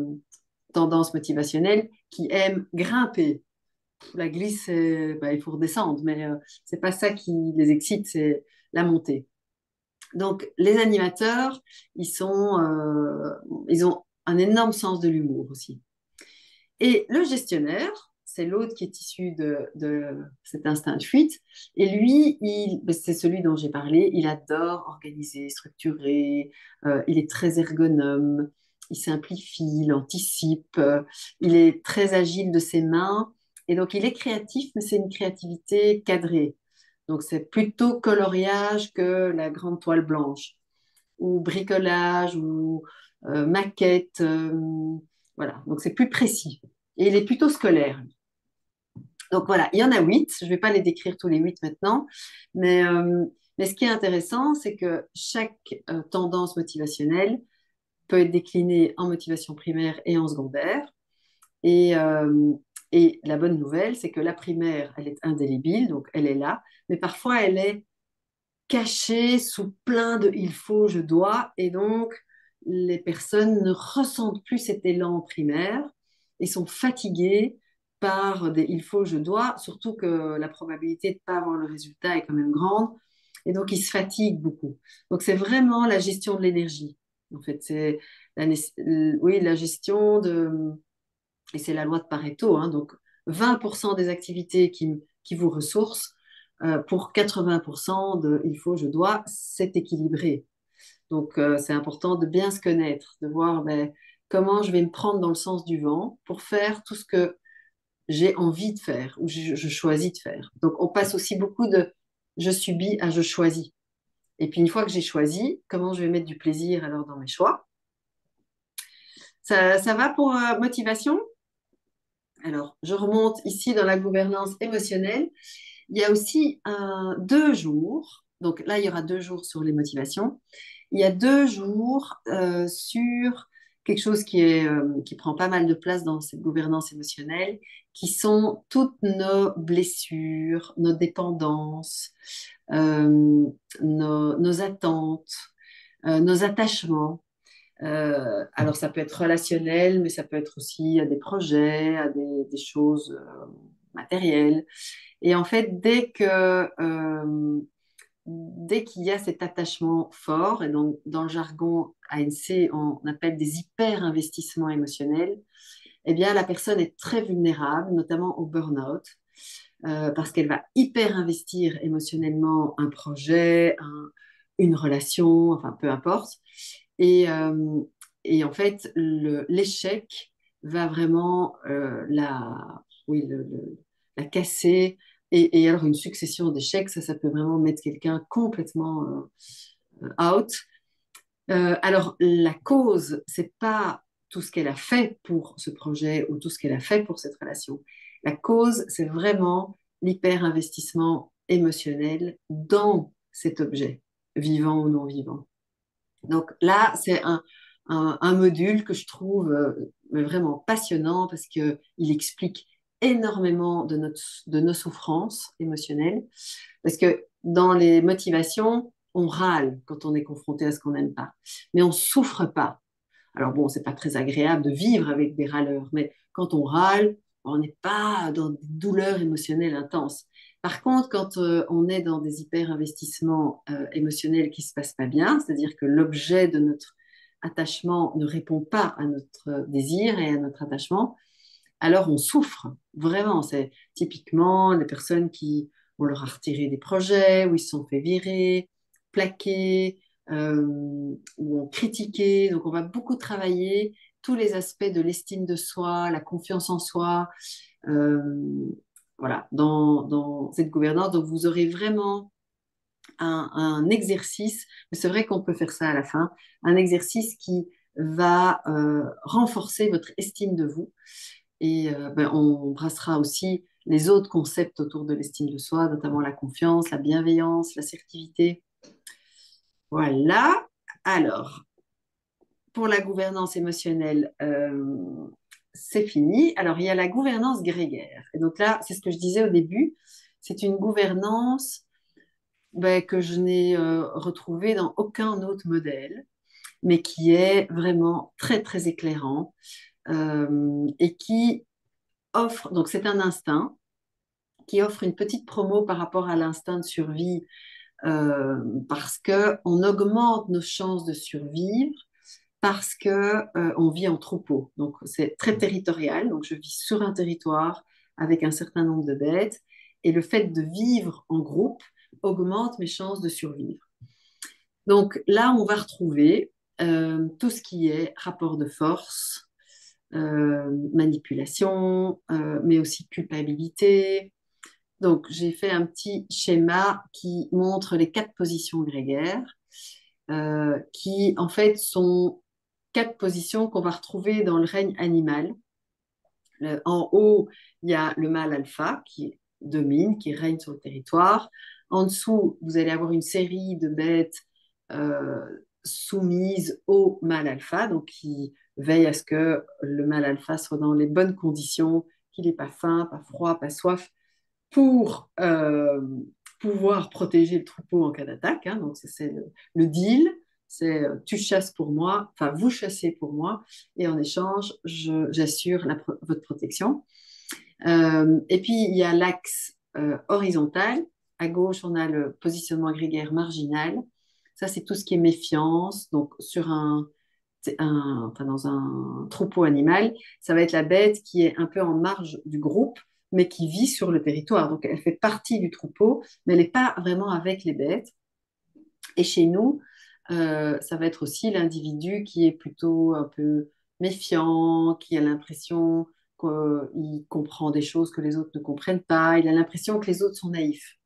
tendance motivationnelle qui aime grimper. La glisse, bah, il faut redescendre, mais c'est pas ça qui les excite, c'est la montée. Donc, les animateurs, ils ont un énorme sens de l'humour aussi. Et le gestionnaire, c'est l'autre qui est issu de cet instinct de fuite. Et lui, ben, c'est celui dont j'ai parlé. Il adore organiser, structurer. Il est très ergonome. Il simplifie, il anticipe. Il est très agile de ses mains. Et donc, il est créatif, mais c'est une créativité cadrée. Donc, c'est plutôt coloriage que la grande toile blanche, ou bricolage, ou maquette. Voilà, donc c'est plus précis. Et il est plutôt scolaire. Donc voilà, il y en a 8. Je ne vais pas les décrire tous les 8 maintenant. Mais ce qui est intéressant, c'est que chaque tendance motivationnelle peut être déclinée en motivation primaire et en secondaire. Et, euh, et la bonne nouvelle, c'est que la primaire, elle est indélébile, donc elle est là. Mais parfois, elle est cachée sous plein de il faut, je dois. Et donc, les personnes ne ressentent plus cet élan primaire et sont fatiguées par des il faut, je dois, surtout que la probabilité de ne pas avoir le résultat est quand même grande. Et donc, ils se fatiguent beaucoup. Donc, c'est vraiment la gestion de l'énergie. En fait, c'est oui, la gestion de, et c'est la loi de Pareto, hein, donc 20% des activités qui vous ressourcent, pour 80% de il faut, je dois, c'est équilibré. Donc, c'est important de bien se connaître, de voir ben, comment je vais me prendre dans le sens du vent pour faire tout ce que j'ai envie de faire ou je choisis de faire. Donc, on passe aussi beaucoup de je subis à je choisis. Et puis, une fois que j'ai choisi, comment je vais mettre du plaisir alors dans mes choix. Ça va pour motivation? Alors, je remonte ici dans la gouvernance émotionnelle. Il y a aussi 2 jours. Donc là, il y aura 2 jours sur les motivations. Il y a 2 jours sur quelque chose qui prend pas mal de place dans cette gouvernance émotionnelle, qui sont toutes nos blessures, nos dépendances, nos attentes, nos attachements. Alors, ça peut être relationnel, mais ça peut être aussi à des projets, à des choses matérielles. Et en fait, dès qu'il y a cet attachement fort, et donc dans le jargon ANC, on appelle des hyper-investissements émotionnels, eh bien, la personne est très vulnérable, notamment au burn-out, parce qu'elle va hyper-investir émotionnellement un projet, une relation, enfin, peu importe. Et, euh, et en fait, l'échec va vraiment oui, la casser. Et alors, une succession d'échecs, ça peut vraiment mettre quelqu'un complètement out. Alors, la cause, c'est pas tout ce qu'elle a fait pour ce projet ou tout ce qu'elle a fait pour cette relation. La cause, c'est vraiment l'hyper-investissement émotionnel dans cet objet, vivant ou non vivant. Donc là, c'est un module que je trouve vraiment passionnant parce qu'il explique énormément de nos souffrances émotionnelles. Parce que dans les motivations, on râle quand on est confronté à ce qu'on n'aime pas, mais on ne souffre pas. Alors bon, c'est pas très agréable de vivre avec des râleurs, mais quand on râle, on n'est pas dans des douleurs émotionnelles intenses. Par contre, quand on est dans des hyper-investissements émotionnels qui se passent pas bien, c'est-à-dire que l'objet de notre attachement ne répond pas à notre désir et à notre attachement, alors on souffre vraiment. C'est typiquement les personnes qui on leur a retiré des projets, où ils se sont fait virer, plaquer, où on critiqué. Donc on va beaucoup travailler tous les aspects de l'estime de soi, la confiance en soi, euh, voilà, dans cette gouvernance. Donc vous aurez vraiment un exercice, mais c'est vrai qu'on peut faire ça à la fin, un exercice qui va renforcer votre estime de vous et on brassera aussi les autres concepts autour de l'estime de soi, notamment la confiance, la bienveillance, l'assertivité. Voilà. Alors, pour la gouvernance émotionnelle, c'est fini. Alors, il y a la gouvernance grégaire. Et donc là, c'est ce que je disais au début, c'est une gouvernance que je n'ai retrouvée dans aucun autre modèle, mais qui est vraiment très, très éclairant et qui offre, donc c'est un instinct, qui offre une petite promo par rapport à l'instinct de survie parce qu'on augmente nos chances de survivre parce qu'on vit en troupeau. Donc, c'est très territorial. Donc, je vis sur un territoire avec un certain nombre de bêtes. Et le fait de vivre en groupe augmente mes chances de survivre. Donc, là, on va retrouver tout ce qui est rapport de force, manipulation, mais aussi culpabilité. Donc, j'ai fait un petit schéma qui montre les 4 positions grégaires, qui en fait sont 4 positions qu'on va retrouver dans le règne animal. En haut, il y a le mâle alpha qui domine, qui règne sur le territoire. En dessous, vous allez avoir une série de bêtes soumises au mâle alpha, donc qui veillent à ce que le mâle alpha soit dans les bonnes conditions, qu'il n'ait pas faim, pas froid, pas soif, pour pouvoir protéger le troupeau en cas d'attaque. Hein. Donc, c'est le deal. C'est tu chasses pour moi, enfin vous chassez pour moi, et en échange, j'assure votre protection. Et puis, il y a l'axe horizontal. À gauche, on a le positionnement grégaire marginal. Ça, c'est tout ce qui est méfiance. Donc, enfin, dans un troupeau animal, ça va être la bête qui est un peu en marge du groupe, mais qui vit sur le territoire. Donc, elle fait partie du troupeau, mais elle n'est pas vraiment avec les bêtes. Et chez nous, ça va être aussi l'individu qui est plutôt un peu méfiant, qui a l'impression qu'il comprend des choses que les autres ne comprennent pas, il a l'impression que les autres sont naïfs.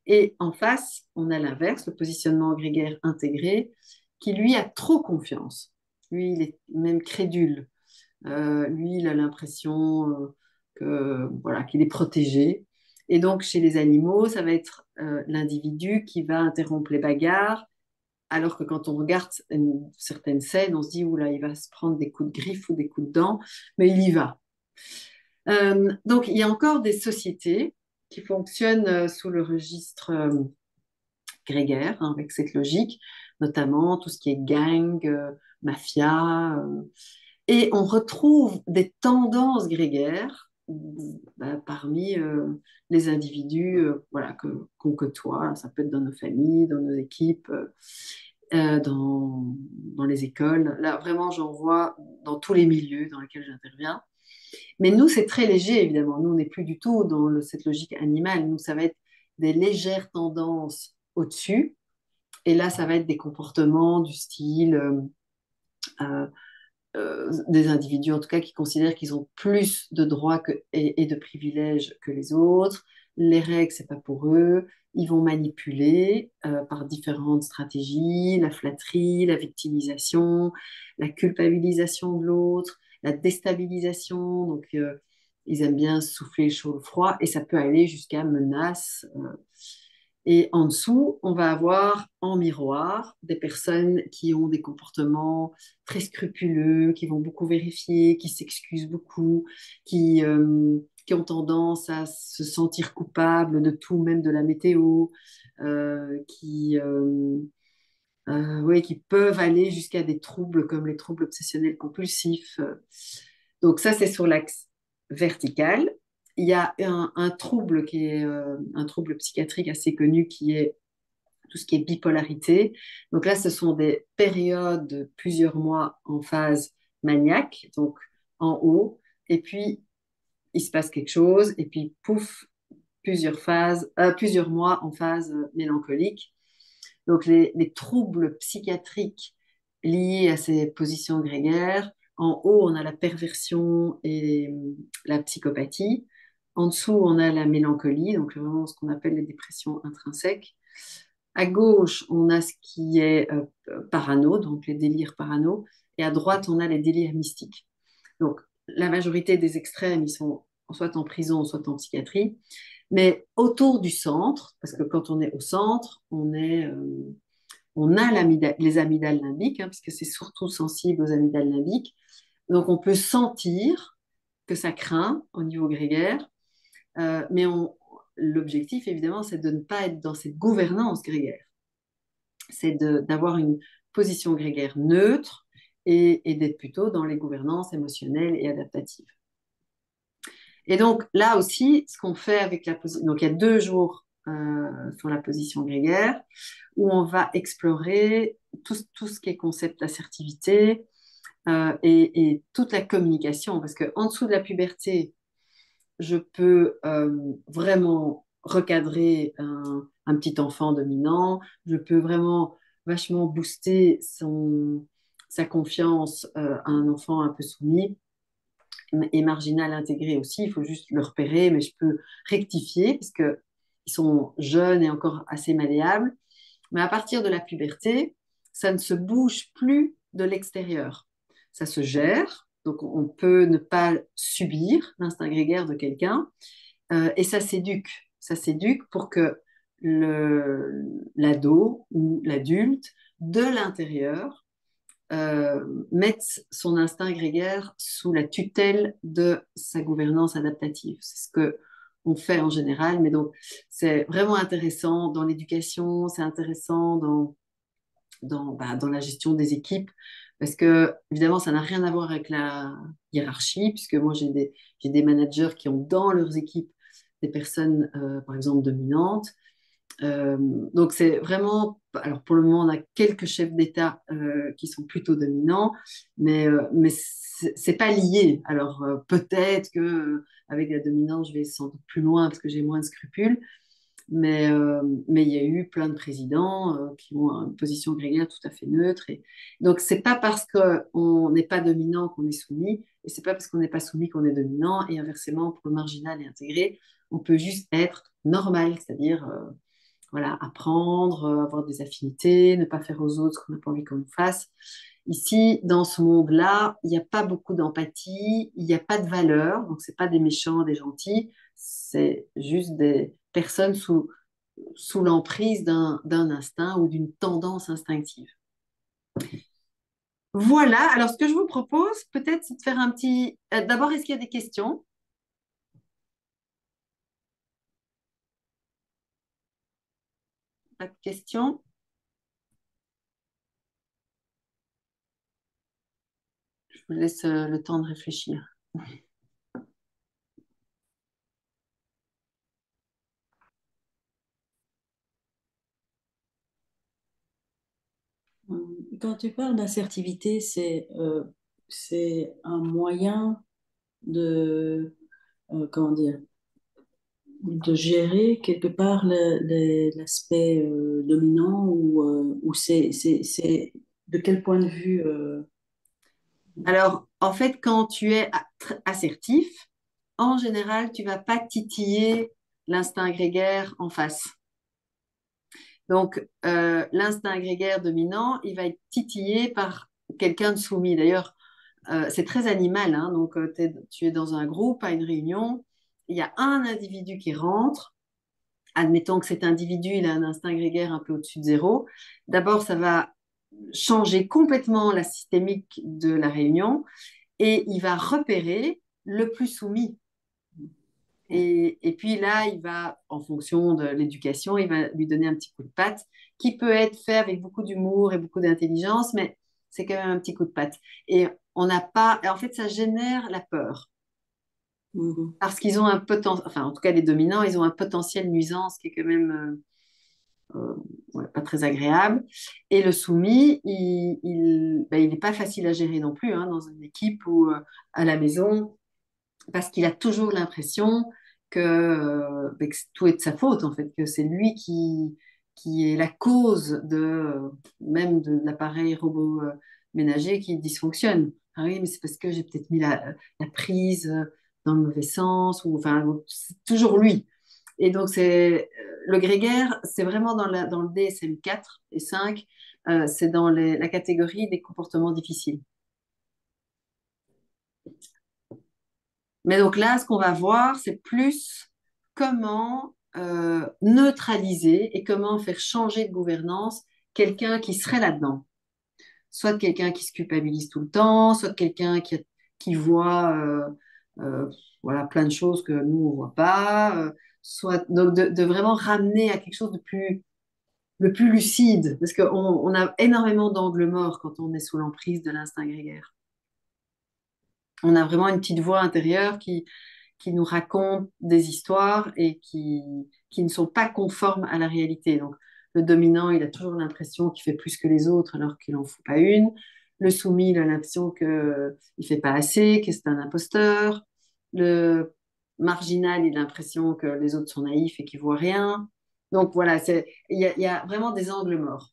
Et en face, on a l'inverse, le positionnement grégaire intégré, qui lui a trop confiance. Lui, il est même crédule. Lui, il a l'impression voilà, qu'il est protégé. Et donc, chez les animaux, ça va être l'individu qui va interrompre les bagarres, alors que quand on regarde une certaine scène, on se dit, oula, il va se prendre des coups de griffe ou des coups de dents, mais il y va. Donc, il y a encore des sociétés qui fonctionnent sous le registre grégaire, hein, avec cette logique, notamment tout ce qui est gang, mafia, et on retrouve des tendances grégaires parmi les individus voilà, qu'on côtoie. Ça peut être dans nos familles, dans nos équipes, dans les écoles. Là, vraiment, j'en vois dans tous les milieux dans lesquels j'interviens. Mais nous, c'est très léger, évidemment. Nous, on n'est plus du tout dans cette logique animale. Nous, ça va être des légères tendances au-dessus. Et là, ça va être des comportements du style euh, des individus, en tout cas, qui considèrent qu'ils ont plus de droits et de privilèges que les autres. Les règles, c'est pas pour eux. Ils vont manipuler par différentes stratégies, la flatterie, la victimisation, la culpabilisation de l'autre, la déstabilisation. Donc, ils aiment bien souffler le chaud, le froid, et ça peut aller jusqu'à menaces. Et en dessous, on va avoir en miroir des personnes qui ont des comportements très scrupuleux, qui vont beaucoup vérifier, qui s'excusent beaucoup, qui ont tendance à se sentir coupables de tout, même de la météo, ouais, qui peuvent aller jusqu'à des troubles comme les troubles obsessionnels compulsifs. Donc ça, c'est sur l'axe vertical. Il y a un trouble qui est un trouble psychiatrique assez connu qui est tout ce qui est bipolarité. Donc là, ce sont des périodes de plusieurs mois en phase maniaque, donc en haut, et puis il se passe quelque chose, et puis pouf, plusieurs mois en phase mélancolique. Donc les troubles psychiatriques liés à ces positions grégaires, en haut, on a la perversion et la psychopathie. En dessous, on a la mélancolie, donc vraiment ce qu'on appelle les dépressions intrinsèques. À gauche, on a ce qui est parano, donc les délires parano, et à droite, on a les délires mystiques. Donc, la majorité des extrêmes, ils sont soit en prison, soit en psychiatrie, mais autour du centre, parce que quand on est au centre, on a les amygdales limbiques, hein, puisque c'est surtout sensible aux amygdales limbiques. Donc, on peut sentir que ça craint au niveau grégaire, mais l'objectif, évidemment, c'est de ne pas être dans cette gouvernance grégaire. C'est d'avoir une position grégaire neutre et d'être plutôt dans les gouvernances émotionnelles et adaptatives. Et donc, là aussi, ce qu'on fait avec la position... Donc, il y a 2 jours sur la position grégaire où on va explorer tout ce qui est concept d'assertivité et toute la communication. Parce qu'en dessous de la puberté, je peux vraiment recadrer un petit enfant dominant, je peux vraiment vachement booster sa confiance à un enfant un peu soumis et marginal intégré aussi, il faut juste le repérer, mais je peux rectifier parce qu'ils sont jeunes et encore assez malléables. Mais à partir de la puberté, ça ne se bouge plus de l'extérieur. Ça se gère, donc on peut ne pas subir l'instinct grégaire de quelqu'un, et ça s'éduque. Ça s'éduque pour que l'ado ou l'adulte, de l'intérieur, mette son instinct grégaire sous la tutelle de sa gouvernance adaptative. C'est ce que on fait en général, mais donc c'est vraiment intéressant dans l'éducation, c'est intéressant dans la gestion des équipes, parce que évidemment ça n'a rien à voir avec la hiérarchie, puisque moi j'ai des managers qui ont dans leurs équipes des personnes, par exemple, dominantes. Donc c'est vraiment, alors pour le moment on a quelques chefs d'État qui sont plutôt dominants, mais c'est pas lié. Alors peut-être que avec la dominance je vais sans doute plus loin parce que j'ai moins de scrupules, Mais il y a eu plein de présidents qui ont une position grégaire tout à fait neutre. Et donc, c'est pas parce qu'on n'est pas dominant qu'on est soumis, et c'est pas parce qu'on n'est pas soumis qu'on est dominant. Et inversement, pour le marginal et intégré, on peut juste être normal, c'est-à-dire voilà, apprendre, avoir des affinités, ne pas faire aux autres ce qu'on n'a pas envie qu'on nous fasse. Ici, dans ce monde-là, il n'y a pas beaucoup d'empathie, il n'y a pas de valeur, donc c'est pas des méchants, des gentils, c'est juste des personnes sous l'emprise d'un instinct ou d'une tendance instinctive. Voilà, alors ce que je vous propose, peut-être, c'est de faire un petit... D'abord, est-ce qu'il y a des questions? Pas de questions? Je vous laisse le temps de réfléchir. Quand tu parles d'assertivité, c'est un moyen de, comment dire, de gérer quelque part l'aspect dominant ou c'est de quel point de vue Alors, en fait, quand tu es assertif, en général, tu vas pas titiller l'instinct grégaire en face. Donc, l'instinct grégaire dominant, il va être titillé par quelqu'un de soumis. D'ailleurs, c'est très animal, hein. Donc, tu es dans un groupe, à une réunion, il y a un individu qui rentre. Admettons que cet individu, il a un instinct grégaire un peu au-dessus de zéro. D'abord, ça va changer complètement la systémique de la réunion et il va repérer le plus soumis. Et puis là, il va, en fonction de l'éducation, il va lui donner un petit coup de patte qui peut être fait avec beaucoup d'humour et beaucoup d'intelligence, mais c'est quand même un petit coup de patte. Et on n'a pas, en fait, ça génère la peur Mhm. parce qu'ils ont un potentiel, enfin, en tout cas, les dominants, ils ont un potentiel nuisance qui est quand même ouais, pas très agréable. Et le soumis, il n'est pas facile à gérer non plus hein, dans une équipe ou à la maison parce qu'il a toujours l'impression que tout est de sa faute, en fait, que c'est lui qui est la cause même de l'appareil robot ménager qui dysfonctionne. Ah oui, mais c'est parce que j'ai peut-être mis la prise dans le mauvais sens, ou enfin, c'est toujours lui. Et donc, le grégaire, c'est vraiment dans le DSM 4 et 5, c'est dans la catégorie des comportements difficiles. Mais donc là, ce qu'on va voir, c'est plus comment neutraliser et comment faire changer de gouvernance quelqu'un qui serait là-dedans. Soit quelqu'un qui se culpabilise tout le temps, soit quelqu'un qui voit voilà, plein de choses que nous, on ne voit pas. Soit, donc de vraiment ramener à quelque chose le plus lucide, parce qu'on a énormément d'angles morts quand on est sous l'emprise de l'instinct grégaire. On a vraiment une petite voix intérieure qui nous racontent des histoires et qui ne sont pas conformes à la réalité. Donc, le dominant, il a toujours l'impression qu'il fait plus que les autres alors qu'il n'en fout pas une. Le soumis, il a l'impression qu'il ne fait pas assez, que c'est un imposteur. Le marginal, il a l'impression que les autres sont naïfs et qu'ils ne voient rien. Donc voilà, il y a vraiment des angles morts.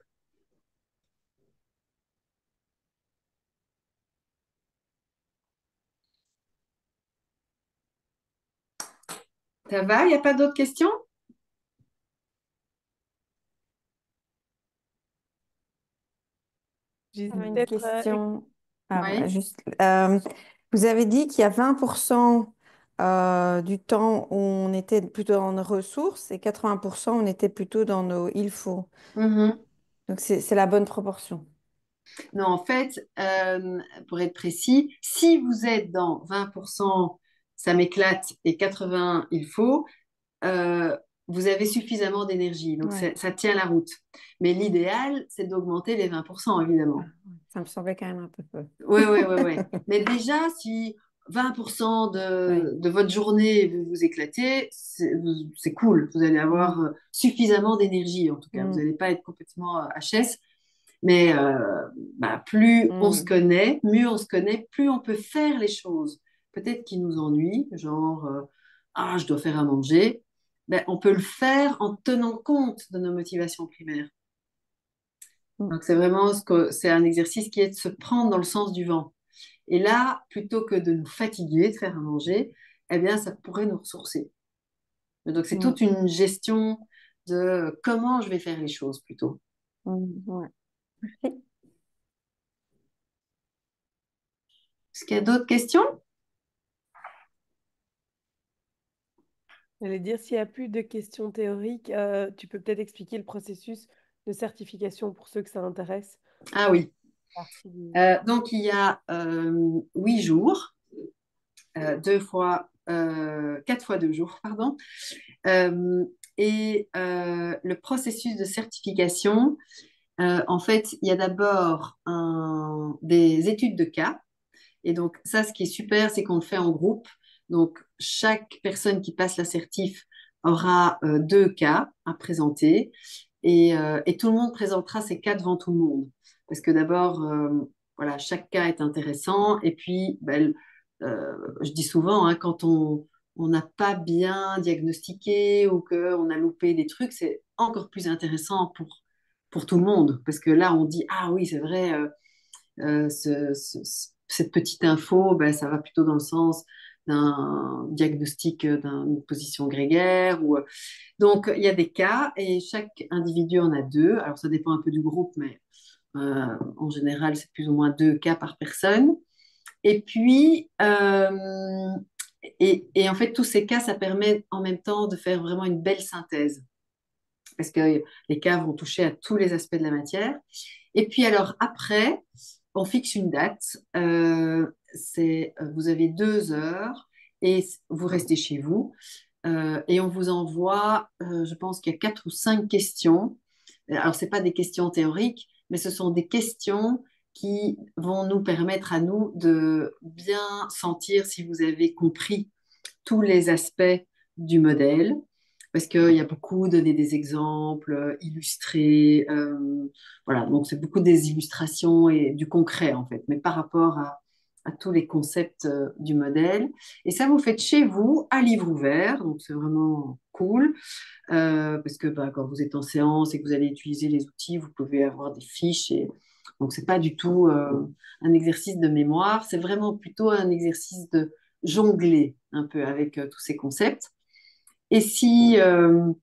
Ça va? Il n'y a pas d'autres questions? J'ai Une peut-être question. Ah, voilà, Oui. juste, vous avez dit qu'il y a 20% du temps où on était plutôt dans nos ressources et 80% on était plutôt dans nos il faut. Mhm. Donc c'est la bonne proportion. Non, en fait, pour être précis, si vous êtes dans 20%, ça m'éclate, et 80, il faut, euh, vous avez suffisamment d'énergie. Donc, Ouais. ça tient la route. Mais l'idéal, c'est d'augmenter les 20%, Ah, évidemment. ouais. Ça me semblait quand même un peu peu. Oui, oui, oui, oui. Mais déjà, si 20% Oui. de votre journée, vous vous éclatez, c'est cool. Vous allez avoir Mm, suffisamment d'énergie, en tout cas. Vous mm, n'allez pas être complètement HS. Mais bah, plus on se mm. connaît, mieux on se connaît, plus on peut faire les choses. Peut-être qui nous ennuient, genre ah, je dois faire à manger. ben, on peut le faire en tenant compte de nos motivations primaires. Mm. Donc, c'est vraiment c'est un exercice qui est de se prendre dans le sens du vent. Et là, plutôt que de nous fatiguer, de faire à manger, eh bien, ça pourrait nous ressourcer. Donc, c'est Mm. toute une gestion de comment je vais faire les choses plutôt. Ouais. Est-ce qu'il y a d'autres questions? J'allais dire, s'il n'y a plus de questions théoriques, tu peux peut-être expliquer le processus de certification pour ceux que ça intéresse. Ah oui. Partie Donc, il y a 8 jours, 4 fois 2 jours, pardon. Le processus de certification, en fait, il y a d'abord des études de cas. Et donc, ça, ce qui est super, c'est qu'on le fait en groupe. Donc, chaque personne qui passe la certif aura 2 cas à présenter. Et tout le monde présentera ses cas devant tout le monde. Parce que d'abord, voilà, chaque cas est intéressant. Et puis, ben, je dis souvent, hein, quand on n'a pas bien diagnostiqué ou qu'on a loupé des trucs, c'est encore plus intéressant pour tout le monde. Parce que là, on dit, ah oui, c'est vrai, cette petite info, ben, ça va plutôt dans le sens d'un diagnostic d'une position grégaire. Donc, il y a des cas et chaque individu en a 2. Alors, ça dépend un peu du groupe, mais en général, c'est plus ou moins 2 cas par personne. Et puis, en fait, tous ces cas, ça permet en même temps de faire vraiment une belle synthèse. Parce que les cas vont toucher à tous les aspects de la matière. Et puis alors après, on fixe une date. Vous avez 2 heures et vous restez chez vous. Et on vous envoie, je pense qu'il y a 4 ou 5 questions. Alors, ce n'est pas des questions théoriques, mais ce sont des questions qui vont nous permettre à nous de bien sentir si vous avez compris tous les aspects du modèle, parce qu'il y a beaucoup donné des exemples, illustrés, voilà, donc c'est beaucoup des illustrations et du concret en fait, mais par rapport à tous les concepts du modèle. Et ça, vous faites chez vous, à livre ouvert, donc c'est vraiment cool, parce que bah, quand vous êtes en séance et que vous allez utiliser les outils, vous pouvez avoir des fiches. Donc, c'est pas du tout un exercice de mémoire, c'est vraiment plutôt un exercice de jongler un peu avec tous ces concepts. Et si, ben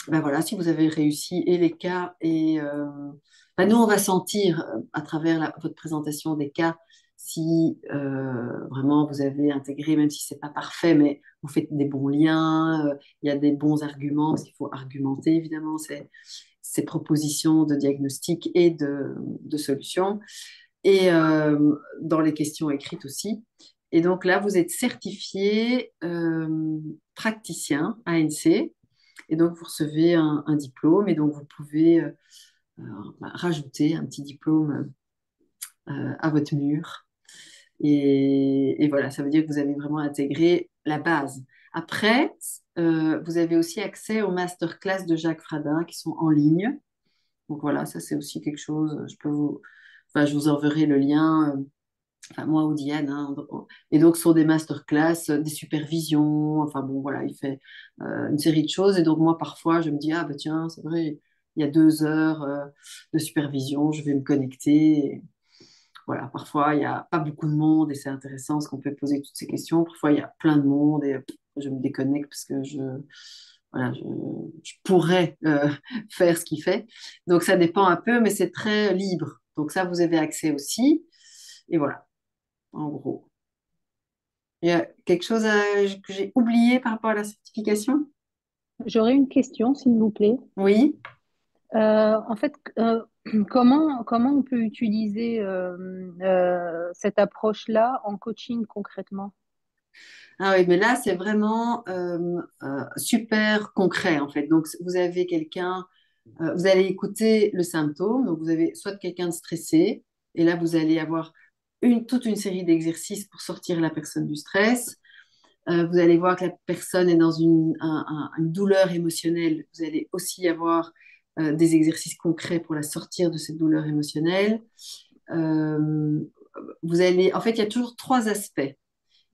voilà, si vous avez réussi et les cas, ben nous, on va sentir à travers votre présentation des cas si vraiment vous avez intégré, même si c'est pas parfait, mais vous faites des bons liens, il y a des bons arguments, parce qu'il faut argumenter évidemment ces propositions de diagnostic et de solutions, et dans les questions écrites aussi. Et donc là, vous êtes certifié praticien ANC. Et donc, vous recevez un diplôme et donc vous pouvez rajouter un petit diplôme à votre mur. Et voilà, ça veut dire que vous avez vraiment intégré la base. Après, vous avez aussi accès aux masterclass de Jacques Fradin qui sont en ligne. Donc voilà, ça c'est aussi quelque chose. Je vous enverrai le lien. Enfin, moi ou Diane, hein. Et donc, ce sont des masterclass, des supervisions, enfin bon, voilà, il fait une série de choses. Et donc, moi, parfois, je me dis, ah, bah tiens, c'est vrai, il y a 2 heures de supervision, je vais me connecter. Et voilà, parfois, il n'y a pas beaucoup de monde et c'est intéressant parce qu'on peut poser toutes ces questions. Parfois, il y a plein de monde et je me déconnecte parce que voilà, je pourrais faire ce qu'il fait. Donc, ça dépend un peu, mais c'est très libre. Donc, ça, vous avez accès aussi. Et voilà, en gros. Il y a quelque chose que j'ai oublié par rapport à la certification? J'aurais une question, s'il vous plaît. Oui. En fait, comment on peut utiliser cette approche-là en coaching concrètement? Ah oui, mais là, c'est vraiment super concret, en fait. Donc, vous avez quelqu'un, vous allez écouter le symptôme. Donc, vous avez soit quelqu'un de stressé, et là, vous allez avoir toute une série d'exercices pour sortir la personne du stress. Vous allez voir que la personne est dans une douleur émotionnelle. Vous allez aussi avoir des exercices concrets pour la sortir de cette douleur émotionnelle. Euh, en fait, il y a toujours 3 aspects.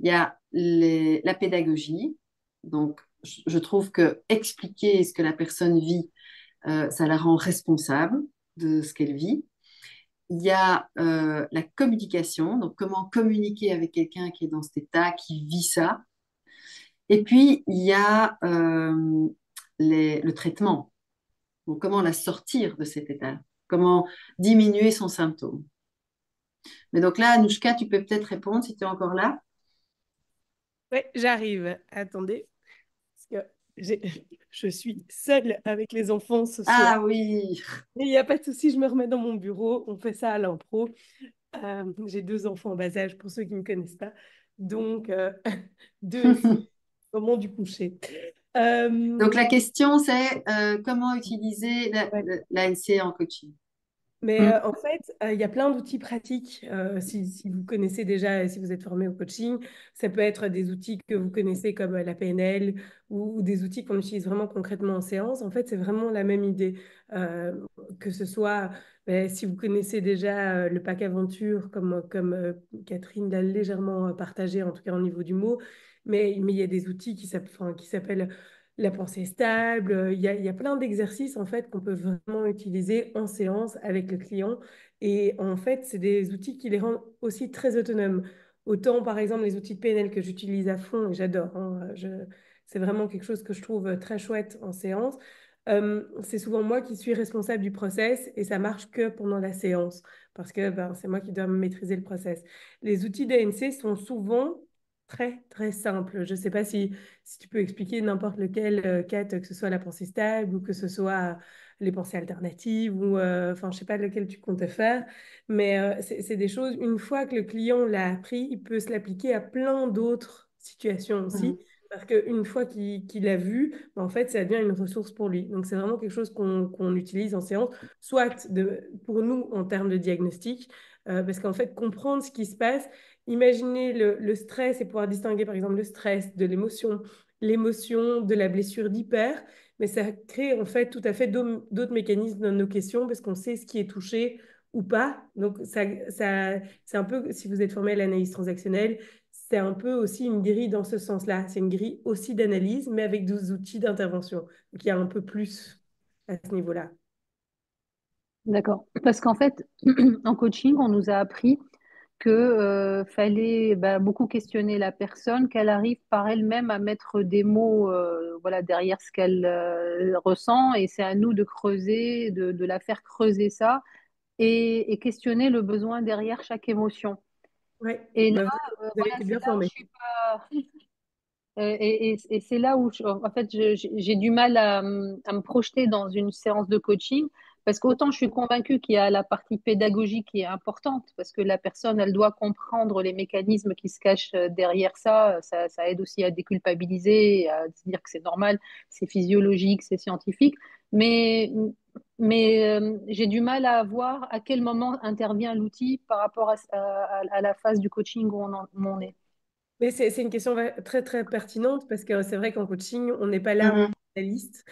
Il y a la pédagogie, donc je trouve que expliquer ce que la personne vit, ça la rend responsable de ce qu'elle vit. Il y a la communication, donc comment communiquer avec quelqu'un qui est dans cet état, qui vit ça. Et puis, il y a le traitement, donc comment la sortir de cet état, comment diminuer son symptôme. Mais donc là, Anouchka, tu peux peut-être répondre si tu es encore là. Oui, j'arrive. Attendez, parce que je suis seule avec les enfants ce soir. Ah oui, Il n'y a pas de souci, je me remets dans mon bureau. On fait ça à l'impro. J'ai deux enfants en bas âge, pour ceux qui ne me connaissent pas. Donc, deux et six, au moment du coucher. donc la question c'est comment utiliser Ouais. l'ANC en coaching. Mais Mm. en fait, il y a plein d'outils pratiques. Si vous connaissez déjà, si vous êtes formé au coaching, ça peut être des outils que vous connaissez comme la PNL ou des outils qu'on utilise vraiment concrètement en séance. En fait, c'est vraiment la même idée. Euh, que ce soit, ben, si vous connaissez déjà le pack aventure, comme Catherine l'a légèrement partagé, en tout cas au niveau du mot, mais il y a des outils qui s'appellent la pensée stable. Il y a plein d'exercices en fait qu'on peut vraiment utiliser en séance avec le client. Et en fait, c'est des outils qui les rendent aussi très autonomes. Autant, par exemple, les outils de PNL que j'utilise à fond et j'adore, hein, c'est vraiment quelque chose que je trouve très chouette en séance. C'est souvent moi qui suis responsable du process et ça marche que pendant la séance parce que ben, c'est moi qui dois maîtriser le process. Les outils d'ANC sont souvent très, très simples. Je ne sais pas si tu peux expliquer n'importe lequel, Kat, que ce soit la pensée stable ou que ce soit les pensées alternatives ou, enfin, je sais pas lequel tu comptes faire, mais c'est des choses, une fois que le client l'a appris, il peut se l'appliquer à plein d'autres situations aussi. Mhm. Parce qu'une fois qu'il l'a vu, ben, en fait, ça devient une ressource pour lui. Donc, c'est vraiment quelque chose qu'on utilise en séance, soit pour nous en termes de diagnostic, parce qu'en fait, comprendre ce qui se passe, imaginer le stress et pouvoir distinguer par exemple le stress de l'émotion, l'émotion de la blessure d'hyper, mais ça crée en fait tout à fait d'autres mécanismes dans nos questions parce qu'on sait ce qui est touché ou pas. Donc c'est un peu, si vous êtes formé à l'analyse transactionnelle, c'est un peu aussi une grille dans ce sens-là. C'est une grille aussi d'analyse, mais avec des outils d'intervention. Donc il y a un peu plus à ce niveau-là. D'accord. Parce qu'en fait, en coaching, on nous a appris que fallait beaucoup questionner la personne, qu'elle arrive par elle-même à mettre des mots voilà, derrière ce qu'elle ressent, et c'est à nous de creuser, de la faire creuser ça, et questionner le besoin derrière chaque émotion. Oui, Et là, bah, vous avez voilà, été c'est bien là où je formé. suis pas. Et c'est là où, en fait, j'ai du mal à me projeter dans une séance de coaching, parce qu'autant je suis convaincue qu'il y a la partie pédagogique qui est importante, parce que la personne, elle doit comprendre les mécanismes qui se cachent derrière ça. Ça aide aussi à déculpabiliser, à se dire que c'est normal, c'est physiologique, c'est scientifique. Mais, mais j'ai du mal à voir à quel moment intervient l'outil par rapport à la phase du coaching où on est. Mais c'est une question très, très pertinente parce que c'est vrai qu'en coaching, on n'est pas là en Mhm. analyste.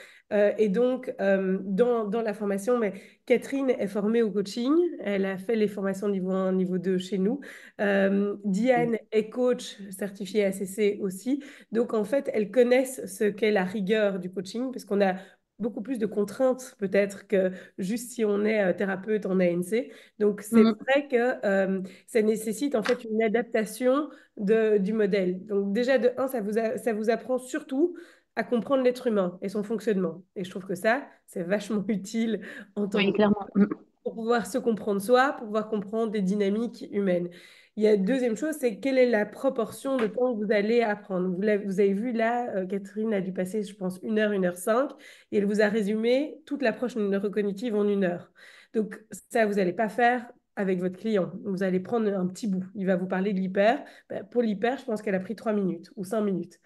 Et donc, dans la formation, mais Catherine est formée au coaching. Elle a fait les formations niveau 1, niveau 2 chez nous. Diane est coach certifiée ACC aussi. Donc, en fait, elles connaissent ce qu'est la rigueur du coaching parce qu'on a beaucoup plus de contraintes peut-être que juste si on est thérapeute en ANC. Donc, c'est Mm. vrai que ça nécessite en fait une adaptation du modèle. Donc déjà, de un, ça vous apprend surtout à comprendre l'être humain et son fonctionnement. Et je trouve que ça, c'est vachement utile en tant Oui, que clairement. Mm. pour pouvoir se comprendre soi, pour pouvoir comprendre des dynamiques humaines. Il y a deuxième chose, c'est quelle est la proportion de temps que vous allez apprendre. Vous avez vu là, Catherine a dû passer, je pense, 1 heure, 1 heure 5, et elle vous a résumé toute l'approche neurocognitive en 1 heure. Donc ça, vous n'allez pas faire avec votre client. Vous allez prendre un petit bout. Il va vous parler de l'hyper. Ben, pour l'hyper, je pense qu'elle a pris 3 minutes ou 5 minutes.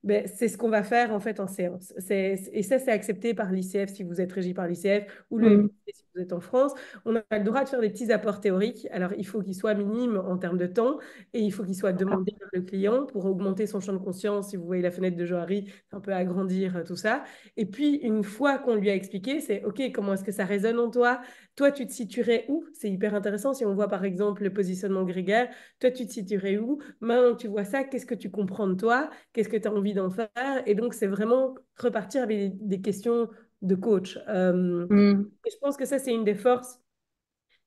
Ben, c'est ce qu'on va faire en fait en séance. Et ça, c'est accepté par l'ICF si vous êtes régi par l'ICF ou le Mm. MIT vous êtes en France, on a le droit de faire des petits apports théoriques. Alors, il faut qu'ils soient minimes en termes de temps et il faut qu'ils soient demandés par le client pour augmenter son champ de conscience. Si vous voyez la fenêtre de Johari, un peu agrandir tout ça. Et puis, une fois qu'on lui a expliqué, c'est OK, comment est-ce que ça résonne en toi? Toi, tu te situerais où? C'est hyper intéressant. Si on voit par exemple le positionnement grégaire, toi, tu te situerais où? Maintenant que tu vois ça, qu'est-ce que tu comprends de toi? Qu'est-ce que tu as envie d'en faire? Et donc, c'est vraiment repartir avec des questions de coach. Mm. Et je pense que ça, c'est une des forces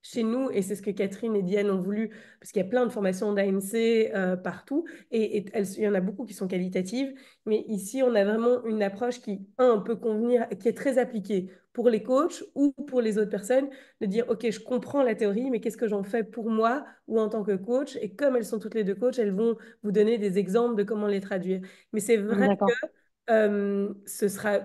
chez nous, et c'est ce que Catherine et Diane ont voulu, parce qu'il y a plein de formations d'ANC partout, et il y en a beaucoup qui sont qualitatives, mais ici, on a vraiment une approche qui, peut convenir, qui est très appliquée pour les coachs ou pour les autres personnes, de dire, OK, je comprends la théorie, mais qu'est-ce que j'en fais pour moi ou en tant que coach? Et comme elles sont toutes les deux coachs, elles vont vous donner des exemples de comment les traduire. Mais c'est vrai que D'accord.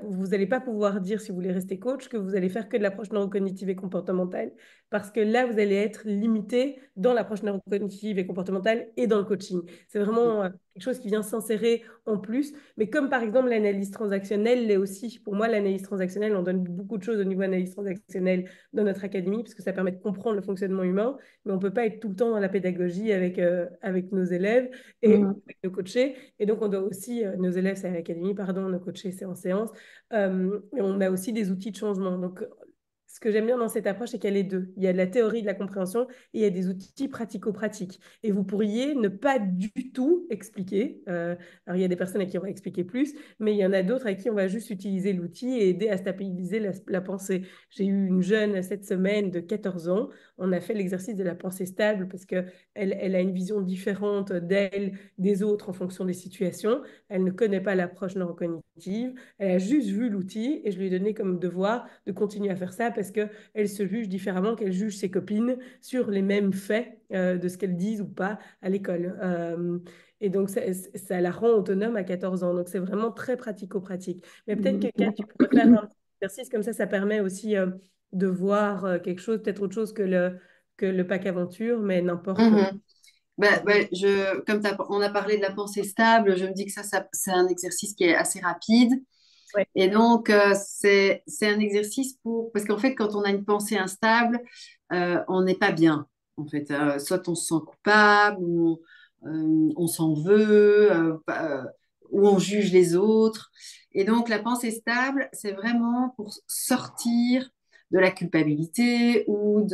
vous n'allez pas pouvoir dire, si vous voulez rester coach, que vous allez faire que de l'approche neurocognitive et comportementale, parce que là, vous allez être limité dans l'approche neurocognitive et comportementale et dans le coaching. C'est vraiment quelque chose qui vient s'insérer en plus. Mais comme par exemple l'analyse transactionnelle l'est aussi. Pour moi, l'analyse transactionnelle, on donne beaucoup de choses au niveau analyse transactionnelle dans notre académie, parce que ça permet de comprendre le fonctionnement humain, mais on ne peut pas être tout le temps dans la pédagogie avec nos élèves et Mm. avec nos coachés. Et donc, on doit aussi, nos élèves, c'est à l'académie, pardon, nos coachés, c'est en séance. Et on a aussi des outils de changement. Donc, ce que j'aime bien dans cette approche, c'est qu'il y a les deux. Il y a de la théorie, de la compréhension, et il y a des outils pratico-pratiques. Et vous pourriez ne pas du tout expliquer. Alors, il y a des personnes à qui on va expliquer plus, mais il y en a d'autres à qui on va juste utiliser l'outil et aider à stabiliser la pensée. J'ai eu une jeune cette semaine de 14 ans. On a fait l'exercice de la pensée stable parce qu'elle elle a une vision différente d'elle, des autres en fonction des situations. Elle ne connaît pas l'approche neurocognitive. Elle a juste vu l'outil et je lui ai donné comme devoir de continuer à faire ça parce qu'elle se juge différemment qu'elle juge ses copines sur les mêmes faits de ce qu'elles disent ou pas à l'école. Et donc, ça la rend autonome à 14 ans. Donc, c'est vraiment très pratico-pratique. Mais peut-être que, Kat, tu pourrais faire un petit exercice comme ça permet aussi de voir quelque chose, peut-être autre chose que le pack aventure, mais n'importe. Mhm. Comme on a parlé de la pensée stable, je me dis que c'est un exercice qui est assez rapide. Ouais. Et donc, c'est un exercice parce qu'en fait, quand on a une pensée instable, on n'est pas bien. En fait, soit on se sent coupable, ou on s'en veut, ou on juge les autres. Et donc, la pensée stable, c'est vraiment pour sortir de la culpabilité ou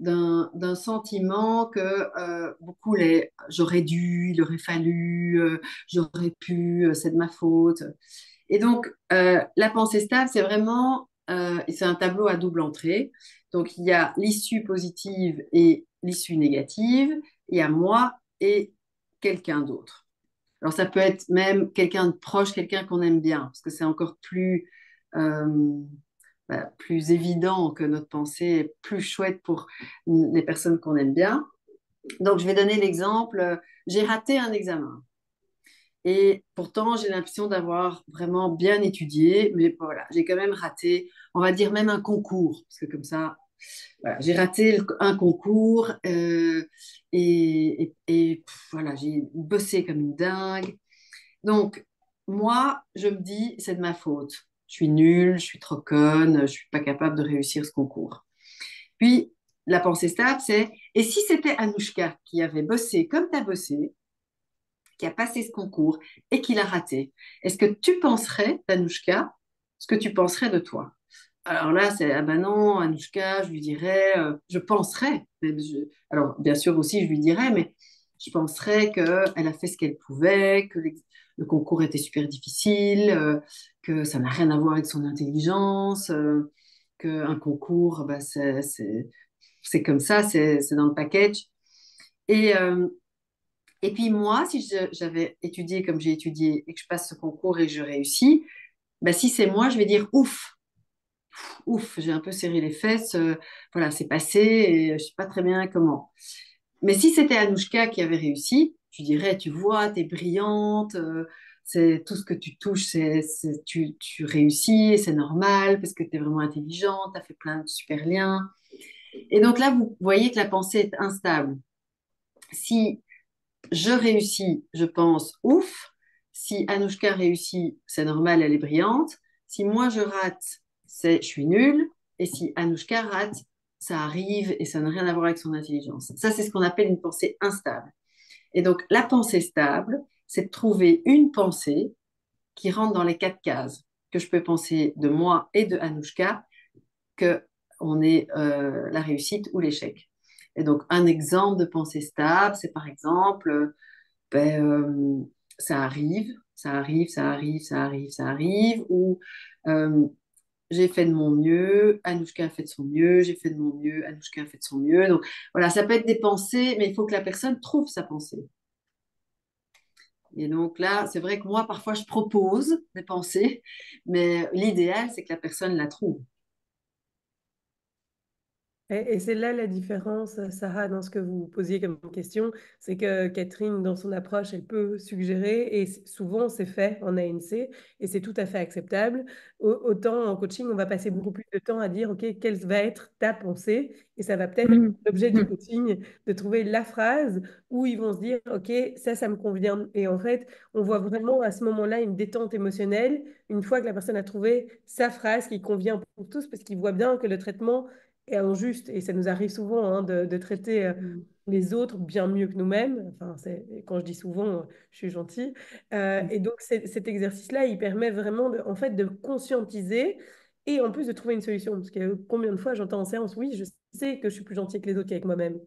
d'un sentiment que beaucoup j'aurais dû, il aurait fallu, j'aurais pu, c'est de ma faute. Et donc, la pensée stable, c'est un tableau à double entrée. Donc, il y a l'issue positive et l'issue négative. Il y a moi et quelqu'un d'autre. Alors, ça peut être même quelqu'un de proche, quelqu'un qu'on aime bien, parce que c'est encore euh, plus évident que notre pensée est plus chouette pour les personnes qu'on aime bien. Donc, je vais donner l'exemple. J'ai raté un examen. Et pourtant, j'ai l'impression d'avoir vraiment bien étudié, mais voilà, j'ai quand même raté, on va dire même un concours, parce que comme ça, voilà, j'ai raté un concours voilà, j'ai bossé comme une dingue. Donc, moi, je me dis, c'est de ma faute. Je suis nulle, je suis trop conne, je suis pas capable de réussir ce concours. Puis, la pensée stable, c'est, et si c'était Anouchka qui avait bossé comme tu as bossé, qui a passé ce concours et qui l'a raté, est-ce que tu penserais, Anouchka, ce que tu penserais de toi? Alors là, c'est, ah ben non, Anouchka, je lui dirais, je penserais, alors bien sûr aussi, je lui dirais, mais je penserais qu'elle a fait ce qu'elle pouvait, que le concours était super difficile, que ça n'a rien à voir avec son intelligence, qu'un concours, bah, c'est comme ça, c'est dans le package. Et, euh, et puis moi, si j'avais étudié comme j'ai étudié et que je passe ce concours et que je réussis, bah, si c'est moi, je vais dire ouf, ouf, j'ai un peu serré les fesses, voilà, c'est passé et je ne sais pas très bien comment. Mais si c'était Anouchka qui avait réussi, je dirais, tu vois, tu es brillante, c'est tout ce que tu touches, tu réussis, c'est normal parce que tu es vraiment intelligente, tu as fait plein de super liens. Et donc là, vous voyez que la pensée est instable. Si je réussis, je pense, ouf. Si Anouchka réussit, c'est normal, elle est brillante. Si moi je rate, c'est je suis nulle. Et si Anouchka rate, ça arrive et ça n'a rien à voir avec son intelligence. Ça, c'est ce qu'on appelle une pensée instable. Et donc, la pensée stable, c'est de trouver une pensée qui rentre dans les 4 cases, que je peux penser de moi et de Anouchka, que on est la réussite ou l'échec. Et donc, un exemple de pensée stable, c'est par exemple, ben, ça arrive, ça arrive, ça arrive, ça arrive, ça arrive, ou euh, j'ai fait de mon mieux, Anouchka a fait de son mieux, j'ai fait de mon mieux, Anouchka a fait de son mieux. Donc, voilà, ça peut être des pensées, mais il faut que la personne trouve sa pensée. Et donc là, c'est vrai que moi, parfois, je propose des pensées, mais l'idéal, c'est que la personne la trouve. Et c'est là la différence, Sarah, dans ce que vous posiez comme question, c'est que Catherine, dans son approche, elle peut suggérer, et souvent c'est fait en ANC, et c'est tout à fait acceptable. Autant en coaching, on va passer beaucoup plus de temps à dire, OK, quelle va être ta pensée? Et ça va peut-être être Mm. l'objet du Mm. coaching, de trouver la phrase où ils vont se dire, OK, ça me convient. Et en fait, on voit vraiment à ce moment-là une détente émotionnelle, une fois que la personne a trouvé sa phrase qui convient pour tous, parce qu'il voit bien que le traitement et injuste. Et ça nous arrive souvent hein, de traiter Mm. les autres bien mieux que nous-mêmes. Enfin, quand je dis souvent, je suis gentille. Et donc, cet exercice-là, il permet vraiment de, en fait, de conscientiser et en plus de trouver une solution. Parce que combien de fois j'entends en séance, oui, je sais que je suis plus gentille que les autres qu'avec moi-même.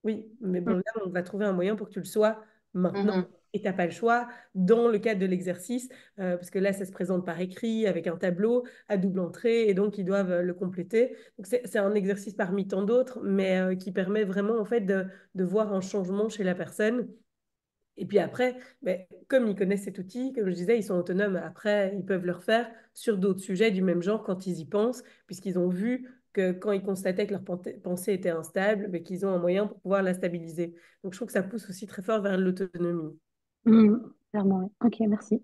Oui, mais bon, là, on va trouver un moyen pour que tu le sois maintenant. Mhm. Et tu n'as pas le choix dans le cadre de l'exercice, parce que là, ça se présente par écrit, avec un tableau à double entrée, et donc ils doivent le compléter. Donc c'est un exercice parmi tant d'autres, mais qui permet vraiment en fait de voir un changement chez la personne. Et puis après, ben, comme ils connaissent cet outil, comme je disais, ils sont autonomes. Après, ils peuvent le refaire sur d'autres sujets du même genre quand ils y pensent, puisqu'ils ont vu que quand ils constataient que leur pensée était instable, ben, qu'ils ont un moyen pour pouvoir la stabiliser. Donc je trouve que ça pousse aussi très fort vers l'autonomie. Mm. Clairement, ouais. Ok, merci.